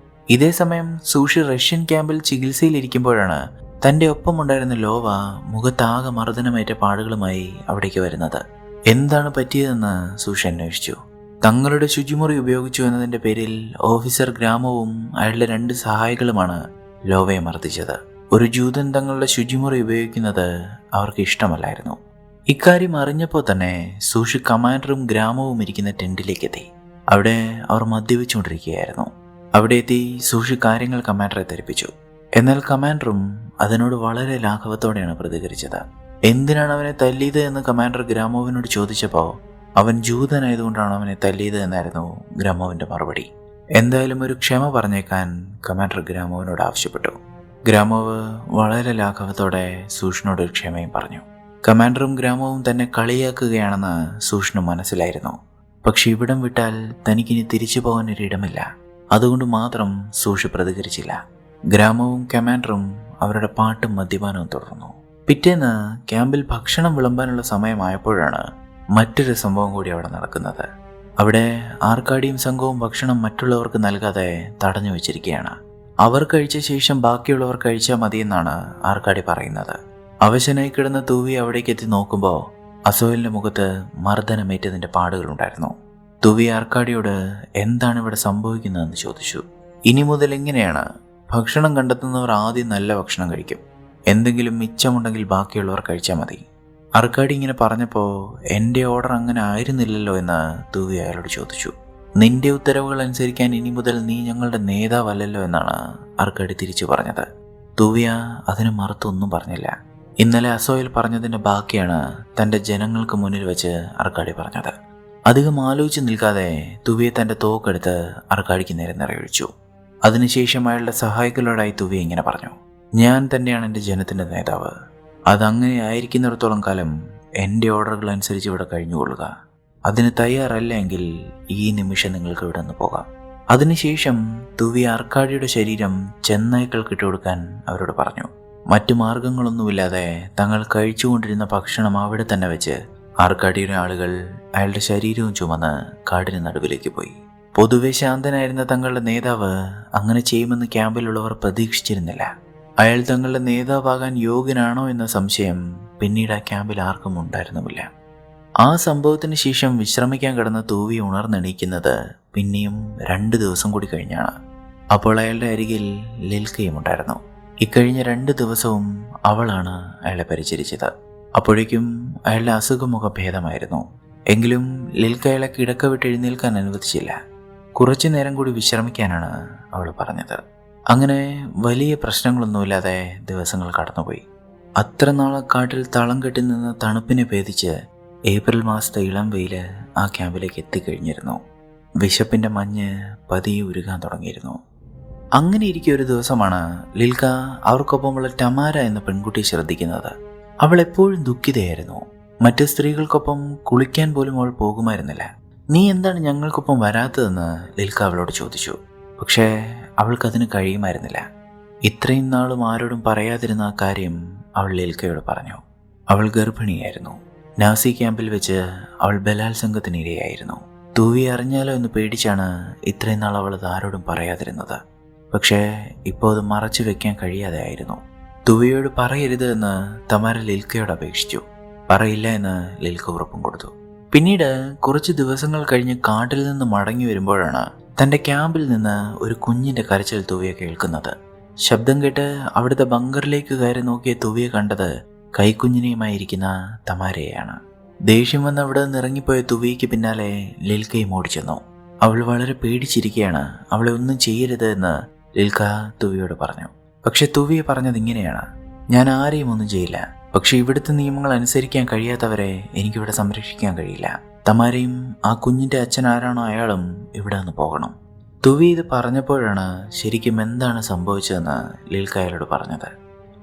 ഇതേ സമയം സൂഷി റഷ്യൻ ക്യാമ്പിൽ ചികിത്സയിലിരിക്കുമ്പോഴാണ് തൻ്റെ ഒപ്പമുണ്ടായിരുന്ന ലോവ മുഖത്താകെ മർദ്ദനമേറ്റ പാടുകളുമായി അവിടേക്ക് വരുന്നത്. എന്താണ് പറ്റിയതെന്ന് സൂഷി അന്വേഷിച്ചു. തങ്ങളുടെ ശുചിമുറി ഉപയോഗിച്ചു എന്നതിൻ്റെ പേരിൽ ഓഫീസർ ഗ്രാമവും അയാളുടെ 2 സഹായികളുമാണ് ലോവയെ മർദ്ദിച്ചത്. ഒരു ജൂതൻ തങ്ങളുടെ ശുചിമുറി ഉപയോഗിക്കുന്നത് അവർക്ക് ഇഷ്ടമല്ലായിരുന്നു. ഇക്കാര്യം അറിഞ്ഞപ്പോൾ തന്നെ സൂഷി കമാൻഡറും ഗ്രാമവും ഇരിക്കുന്ന ടെന്റിലേക്ക് എത്തി. അവിടെ അവർ മദ്യപിച്ചുകൊണ്ടിരിക്കുകയായിരുന്നു. അവിടെ എത്തി സൂഷി കാര്യങ്ങൾ കമാൻഡറെ ധരിപ്പിച്ചു. എന്നാൽ കമാൻഡറും അതിനോട് വളരെ ലാഘവത്തോടെയാണ് പ്രതികരിച്ചത്. എന്തിനാണ് അവനെ തല്ലിയത് എന്ന് കമാൻഡർ ഗ്രാമോവിനോട് ചോദിച്ചപ്പോൾ അവൻ ജൂതനായതുകൊണ്ടാണ് അവനെ തല്ലിയത് എന്നായിരുന്നു ഗ്രാമോവിന്റെ മറുപടി. എന്തായാലും ഒരു ക്ഷമ പറഞ്ഞേക്കാൻ കമാൻഡർ ഗ്രാമോവിനോട് ആവശ്യപ്പെട്ടു. ഗ്രാമോവ് വളരെ ലാഘവത്തോടെ സൂഷിനോട് ഒരു ക്ഷമയും പറഞ്ഞു. കമാൻഡറും ഗ്രാമവും തന്നെ കളിയാക്കുകയാണെന്ന് സൂഷിന് മനസ്സിലായിരുന്നു. പക്ഷെ ഇവിടം വിട്ടാൽ തനിക്കിനി തിരിച്ചു പോകാൻ ഒരിടമില്ല. അതുകൊണ്ട് മാത്രം സൂഷി പ്രതികരിച്ചില്ല. ഗ്രാമവും കമാൻഡറും അവരുടെ പാട്ടും മദ്യപാനവും തുടർന്നു. പിറ്റേന്ന് ക്യാമ്പിൽ ഭക്ഷണം വിളമ്പാനുള്ള സമയമായപ്പോഴാണ് മറ്റൊരു സംഭവം കൂടി അവിടെ നടക്കുന്നത്. അവിടെ ആർക്കാഡിയും സംഘവും ഭക്ഷണം മറ്റുള്ളവർക്ക് നൽകാതെ തടഞ്ഞു വെച്ചിരിക്കുകയാണ്. അവർ കഴിച്ച ശേഷം ബാക്കിയുള്ളവർ കഴിച്ചാൽ മതിയെന്നാണ് ആർക്കാഡി പറയുന്നത്. അവശനായി കിടന്ന തൂവി അവിടേക്ക് എത്തി നോക്കുമ്പോൾ അസോയലിന്റെ മുഖത്ത് മർദ്ദനമേറ്റതിന്റെ പാടുകളുണ്ടായിരുന്നു. തൂവി ആർക്കാഡിയോട് എന്താണ് ഇവിടെ സംഭവിക്കുന്നതെന്ന് ചോദിച്ചു. ഇനി മുതൽ എങ്ങനെയാണ്? ഭക്ഷണം കണ്ടെത്തുന്നവർ ആദ്യം നല്ല ഭക്ഷണം കഴിക്കും. എന്തെങ്കിലും മിച്ചമുണ്ടെങ്കിൽ ബാക്കിയുള്ളവർ കഴിച്ചാൽ മതി. ആർക്കാഡി ഇങ്ങനെ പറഞ്ഞപ്പോൾ എൻ്റെ ഓർഡർ അങ്ങനെ ആയിരുന്നില്ലല്ലോ എന്ന് തൂവി അയാളോട് ചോദിച്ചു. നിന്റെ ഉത്തരവുകൾ അനുസരിക്കാൻ ഇനി മുതൽ നീ ഞങ്ങളുടെ നേതാവല്ലല്ലോ എന്നാണ് ആർക്കാഡി തിരിച്ചു പറഞ്ഞത്. തൂവിയ അതിന് മറുത്തൊന്നും പറഞ്ഞില്ല. ഇന്നലെ അസോയിൽ പറഞ്ഞതിൻ്റെ ബാക്കിയാണ് തൻ്റെ ജനങ്ങൾക്ക് മുന്നിൽ വെച്ച് ആർക്കാഡി പറഞ്ഞത്. അധികം ആലോചിച്ച് നിൽക്കാതെ തുവിയെ തൻ്റെ തോക്കെടുത്ത് ആർക്കാഡിക്ക് നേരെ നിറയൊഴിച്ചു. അതിനുശേഷം അയാളുടെ സഹായികളോടായി തുവി ഇങ്ങനെ പറഞ്ഞു: ഞാൻ തന്നെയാണ് എൻ്റെ ജനത്തിൻ്റെ നേതാവ്. അതങ്ങനെ ആയിരിക്കുന്നിടത്തോളം കാലം എൻ്റെ ഓർഡറുകൾ അനുസരിച്ച് ഇവിടെ കഴിഞ്ഞുകൊള്ളുക. അതിന് തയ്യാറല്ല എങ്കിൽ ഈ നിമിഷം നിങ്ങൾക്ക് ഇവിടെ നിന്ന് പോകാം. അതിനുശേഷം തുവി ആർക്കാഡിയുടെ ശരീരം ചെന്നായ്ക്കൾക്ക് ഇട്ടുകൊടുക്കാൻ അവരോട് പറഞ്ഞു. മറ്റു മാർഗങ്ങളൊന്നുമില്ലാതെ തങ്ങൾ കഴിച്ചുകൊണ്ടിരുന്ന ഭക്ഷണം അവിടെ തന്നെ വെച്ച് ആർക്കാഡിയുടെ ആളുകൾ അയാളുടെ ശരീരവും ചുമന്ന് കാടിന് നടുവിലേക്ക് പോയി. പൊതുവെ ശാന്തനായിരുന്ന തങ്ങളുടെ നേതാവ് അങ്ങനെ ചെയ്യുമെന്ന് ക്യാമ്പിലുള്ളവർ പ്രതീക്ഷിച്ചിരുന്നില്ല. അയാൾ തങ്ങളുടെ നേതാവാകാൻ യോഗ്യനാണോ എന്ന സംശയം പിന്നീട് ആ ക്യാമ്പിൽ ആർക്കും ഉണ്ടായിരുന്നുമില്ല. ആ സംഭവത്തിന് ശേഷം വിശ്രമിക്കാൻ കിടന്ന തൂവി ഉണർന്നെണീക്കുന്നത് പിന്നെയും 2 ദിവസം കൂടി കഴിഞ്ഞാണ്. അപ്പോൾ അയാളുടെ അരികിൽ ലിൽക്കയും ഉണ്ടായിരുന്നു. ഇക്കഴിഞ്ഞ 2 ദിവസവും അവളാണ് അയാളെ പരിചരിച്ചത്. അപ്പോഴേക്കും അയാളുടെ അസുഖമുഖ ഭേദമായിരുന്നു. എങ്കിലും ലിൽക്ക അയാളെ കിടക്ക വിട്ട് എഴുന്നേൽക്കാൻ അനുവദിച്ചില്ല. കുറച്ചു നേരം കൂടി വിശ്രമിക്കാനാണ് അവൾ പറഞ്ഞത്. അങ്ങനെ വലിയ പ്രശ്നങ്ങളൊന്നുമില്ലാതെ ദിവസങ്ങൾ കടന്നുപോയി. അത്ര നാളെ കാട്ടിൽ തളം കെട്ടി നിന്ന് തണുപ്പിനെ ഭേദിച്ച് ഏപ്രിൽ മാസത്തെ ഇളം വെയില് ആ ക്യാമ്പിലേക്ക് എത്തിക്കഴിഞ്ഞിരുന്നു. വിശപ്പിന്റെ മഞ്ഞ് പതിയെ ഉരുകാൻ തുടങ്ങിയിരുന്നു. അങ്ങനെ ഇരിക്കെ ഒരു ദിവസമാണ് ലിൽക്ക അവർക്കൊപ്പമുള്ള ടമാര എന്ന പെൺകുട്ടിയെ ശ്രദ്ധിക്കുന്നത്. അവൾ എപ്പോഴും ദുഃഖിതയായിരുന്നു. മറ്റ് സ്ത്രീകൾക്കൊപ്പം കുളിക്കാൻ പോലും അവൾ പോകുമായിരുന്നില്ല. നീ എന്താണ് ഞങ്ങൾക്കൊപ്പം വരാത്തതെന്ന് ലിൽക്ക അവളോട് ചോദിച്ചു. പക്ഷേ അവൾക്കതിന് കഴിയുമായിരുന്നില്ല. ഇത്രയും നാളും ആരോടും പറയാതിരുന്ന ആ കാര്യം അവൾ ലിൽക്കയോട് പറഞ്ഞു. അവൾ ഗർഭിണിയായിരുന്നു. നാസി ക്യാമ്പിൽ വെച്ച് അവൾ ബലാത്സംഗത്തിന് ഇരയായിരുന്നു. തൂവി അറിഞ്ഞാലോ എന്ന് പേടിച്ചാണ് ഇത്രയും നാൾ അവൾ അത് ആരോടും പറയാതിരുന്നത്. പക്ഷേ ഇപ്പോൾ അത് മറച്ചു വെക്കാൻ കഴിയാതെ ആയിരുന്നു. തൂവിയോട് പറയരുത് എന്ന് തമാര ലിൽക്കയോട് അപേക്ഷിച്ചു. പറയില്ല എന്ന് ലിൽക്ക ഉറപ്പും കൊടുത്തു. പിന്നീട് കുറച്ച് ദിവസങ്ങൾ കഴിഞ്ഞ് കാട്ടിൽ നിന്ന് മടങ്ങി വരുമ്പോഴാണ് തൻ്റെ ക്യാമ്പിൽ നിന്ന് ഒരു കുഞ്ഞിൻ്റെ കരച്ചിൽ തൂവിയെ കേൾക്കുന്നത്. ശബ്ദം കേട്ട് അവിടുത്തെ ബങ്കറിലേക്ക് കയറി നോക്കിയ തൂവിയെ കണ്ടത് കൈക്കുഞ്ഞിനെയുമായിരിക്കുന്ന തമാരയെയാണ്. ദേഷ്യം വന്ന് അവിടെ നിന്ന് ഇറങ്ങിപ്പോയ തൂവിക്ക് പിന്നാലെ ലിൽക്കയും ഓടിച്ചെന്നു. അവൾ വളരെ പേടിച്ചിരിക്കുകയാണ്. അവളെ ഒന്നും ചെയ്യരുത് എന്ന് ലിൽക്ക തൂവിയോട് പറഞ്ഞു. പക്ഷെ തൂവിയെ പറഞ്ഞത് ഇങ്ങനെയാണ്: ഞാൻ ആരെയും ഒന്നും ചെയ്യില്ല. പക്ഷെ ഇവിടുത്തെ നിയമങ്ങൾ അനുസരിക്കാൻ കഴിയാത്തവരെ എനിക്കിവിടെ സംരക്ഷിക്കാൻ കഴിയില്ല. തമാരയും ആ കുഞ്ഞിൻ്റെ അച്ഛൻ ആരാണോ അയാളും ഇവിടെ നിന്ന് പോകണം. തുവി ഇത് പറഞ്ഞപ്പോഴാണ് ശരിക്കും എന്താണ് സംഭവിച്ചതെന്ന് ലിൽക്ക അയാളോട് പറഞ്ഞത്.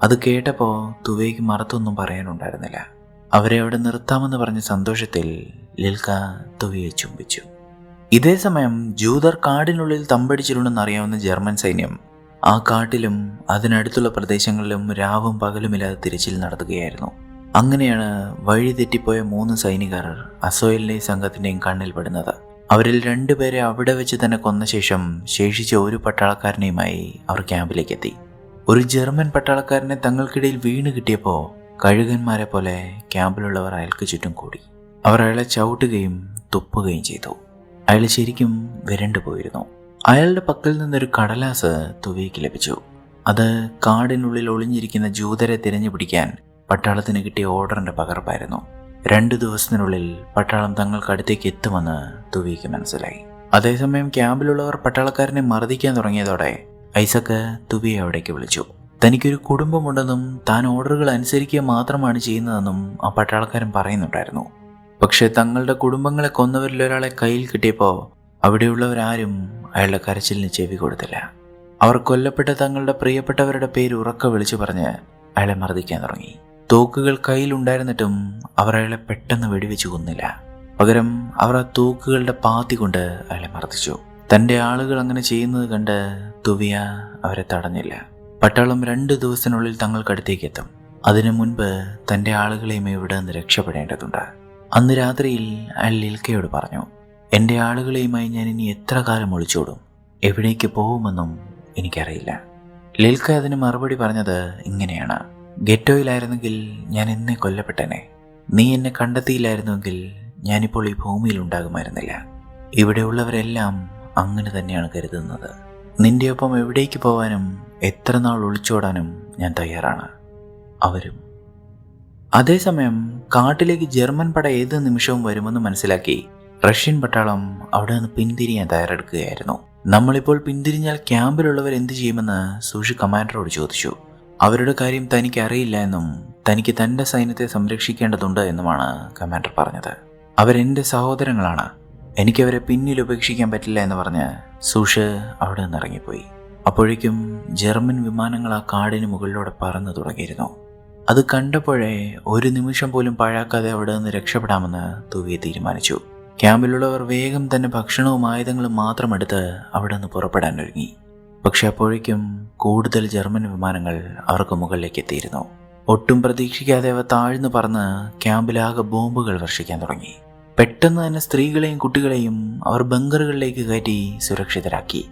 അത് കേട്ടപ്പോൾ തുവയ്ക്ക് മറുത്തൊന്നും പറയാനുണ്ടായിരുന്നില്ല. അവരെ അവിടെ നിർത്താമെന്ന് പറഞ്ഞ സന്തോഷത്തിൽ ലിൽക്ക തുവിയെ ചുംബിച്ചു. ഇതേ സമയം ജൂതർ കാടിനുള്ളിൽ തമ്പടിച്ചിട്ടുണ്ടെന്ന് അറിയാവുന്ന ജർമ്മൻ സൈന്യം ആ കാട്ടിലും അതിനടുത്തുള്ള പ്രദേശങ്ങളിലും രാവും പകലുമില്ലാതെ തിരച്ചിൽ നടത്തുകയായിരുന്നു. അങ്ങനെയാണ് വഴി തെറ്റിപ്പോയ 3 സൈനികർ അസോയലിന്റെയും സംഘത്തിന്റെയും കണ്ണിൽപ്പെടുന്നത്. അവരിൽ 2 പേരെ അവിടെ വെച്ച് തന്നെ കൊന്ന ശേഷം ശേഷിച്ച ഒരു പട്ടാളക്കാരനെയുമായി അവർ ക്യാമ്പിലേക്ക് എത്തി. ഒരു ജർമ്മൻ പട്ടാളക്കാരനെ തങ്ങൾക്കിടയിൽ വീണ് കിട്ടിയപ്പോൾ കഴുകന്മാരെ പോലെ ക്യാമ്പിലുള്ളവർ അയാൾക്ക് ചുറ്റും കൂടി. അവർ അയാളെ ചവിട്ടുകയും തുപ്പുകയും ചെയ്തു. അയാൾ ശരിക്കും വിരണ്ടു പോയിരുന്നു. അയാളുടെ പക്കൽ നിന്നൊരു കടലാസ് തുവിക്ക് ലഭിച്ചു. അത് കാടിനുള്ളിൽ ഒളിഞ്ഞിരിക്കുന്ന ജൂതരെ തിരഞ്ഞുപിടിക്കാൻ പട്ടാളത്തിന് കിട്ടിയ ഓർഡറിന്റെ പകർപ്പായിരുന്നു. 2 ദിവസത്തിനുള്ളിൽ പട്ടാളം തങ്ങൾക്കടുത്തേക്ക് എത്തുമെന്ന് തുവിക്ക് മനസ്സിലായി. അതേസമയം ക്യാമ്പിലുള്ളവർ പട്ടാളക്കാരനെ മർദ്ദിക്കാൻ തുടങ്ങിയതോടെ ഐസക്ക് തുവിയെ അവിടേക്ക് വിളിച്ചു. തനിക്കൊരു കുടുംബമുണ്ടെന്നും താൻ ഓർഡറുകൾ അനുസരിക്കുക മാത്രമാണ് ചെയ്യുന്നതെന്നും ആ പട്ടാളക്കാരൻ പറയുന്നുണ്ടായിരുന്നു. പക്ഷെ തങ്ങളുടെ കുടുംബങ്ങളെ കൊന്നവരിലൊരാളെ കയ്യിൽ കിട്ടിയപ്പോൾ അവിടെയുള്ളവരാരും അയാളുടെ കരച്ചിലിന് ചെവി കൊടുത്തില്ല. അവർ കൊല്ലപ്പെട്ട തങ്ങളുടെ പ്രിയപ്പെട്ടവരുടെ പേര് ഉറക്കെ വിളിച്ചു പറഞ്ഞ് അയാളെ മർദ്ദിക്കാൻ തുടങ്ങി. തോക്കുകൾ കയ്യിലുണ്ടായിരുന്നിട്ടും അവർ അയാളെ പെട്ടെന്ന് വെടിവെച്ച് കൊന്നില്ല. പകരം അവർ ആ തോക്കുകളുടെ പാത്തി കൊണ്ട് അയാളെ മർദ്ദിച്ചു. തൻ്റെ ആളുകൾ അങ്ങനെ ചെയ്യുന്നത് കണ്ട് തുവിയ അവരെ തടഞ്ഞില്ല. പട്ടാളം 2 ദിവസത്തിനുള്ളിൽ തങ്ങൾക്കടുത്തേക്ക് എത്തും. അതിനു മുൻപ് തൻ്റെ ആളുകളെയും ഇവിടെ നിന്ന് രക്ഷപ്പെടേണ്ടതുണ്ട്. അന്ന് രാത്രിയിൽ അയാൾ ലിൽക്കയോട് പറഞ്ഞു, എൻ്റെ ആളുകളെയുമായി ഞാൻ ഇനി എത്ര കാലം ഒളിച്ചോടും? എവിടേക്ക് പോകുമെന്നും എനിക്കറിയില്ല. ലിൽക്ക അതിന് മറുപടി പറഞ്ഞത് ഇങ്ങനെയാണ്: ഗെറ്റോയിലായിരുന്നെങ്കിൽ ഞാൻ എന്നെ കൊല്ലപ്പെട്ടനെ. നീ എന്നെ കണ്ടെത്തിയില്ലായിരുന്നുവെങ്കിൽ ഞാനിപ്പോൾ ഈ ഭൂമിയിൽ ഉണ്ടാകുമായിരുന്നില്ല. ഇവിടെയുള്ളവരെല്ലാം അങ്ങനെ തന്നെയാണ് കരുതുന്നത്. നിന്റെ ഒപ്പം എവിടേക്ക് പോകാനും എത്ര നാൾ ഒളിച്ചോടാനും ഞാൻ തയ്യാറാണ്. അവരും. അതേസമയം കാട്ടിലേക്ക് ജർമ്മൻ പട ഏത് നിമിഷവും വരുമെന്ന് മനസ്സിലാക്കി റഷ്യൻ പട്ടാളം അവിടെ നിന്ന് പിന്തിരിയാൻ തയ്യാറെടുക്കുകയായിരുന്നു. നമ്മളിപ്പോൾ പിന്തിരിഞ്ഞാൽ ക്യാമ്പിലുള്ളവർ എന്ത് ചെയ്യുമെന്ന് സൂഷി കമാൻഡറോട് ചോദിച്ചു. അവരുടെ കാര്യം തനിക്ക് അറിയില്ല എന്നും തനിക്ക് തൻ്റെ സൈന്യത്തെ സംരക്ഷിക്കേണ്ടതുണ്ട് എന്നുമാണ് കമാൻഡർ പറഞ്ഞത്. അവരെൻ്റെ സഹോദരങ്ങളാണ്, എനിക്കവരെ പിന്നിൽ ഉപേക്ഷിക്കാൻ പറ്റില്ല എന്ന് പറഞ്ഞ് സൂഷ് അവിടെ നിന്ന് ഇറങ്ങിപ്പോയി. അപ്പോഴേക്കും ജർമ്മൻ വിമാനങ്ങൾ ആ കാടിന് മുകളിലൂടെ പറന്നു തുടങ്ങിയിരുന്നു. അത് കണ്ടപ്പോഴേ ഒരു നിമിഷം പോലും പാഴാക്കാതെ അവിടെ നിന്ന് രക്ഷപ്പെടാമെന്ന് തുവിയെ തീരുമാനിച്ചു. ക്യാമ്പിലുള്ളവർ വേഗം തന്നെ ഭക്ഷണവും ആയുധങ്ങളും മാത്രം എടുത്ത് അവിടെ നിന്ന് പുറപ്പെടാൻ ഒരുങ്ങി. പക്ഷെ അപ്പോഴേക്കും കൂടുതൽ ജർമ്മൻ വിമാനങ്ങൾ അവർക്ക് മുകളിലേക്ക് എത്തിയിരുന്നു. ഒട്ടും പ്രതീക്ഷിക്കാതെ അവ താഴ്ന്നു പറന്ന് ക്യാമ്പിലാകെ ബോംബുകൾ വർഷിക്കാൻ തുടങ്ങി. പെട്ടെന്ന് തന്നെ സ്ത്രീകളെയും കുട്ടികളെയും അവർ ബങ്കറുകളിലേക്ക് കയറ്റി സുരക്ഷിതരാക്കി.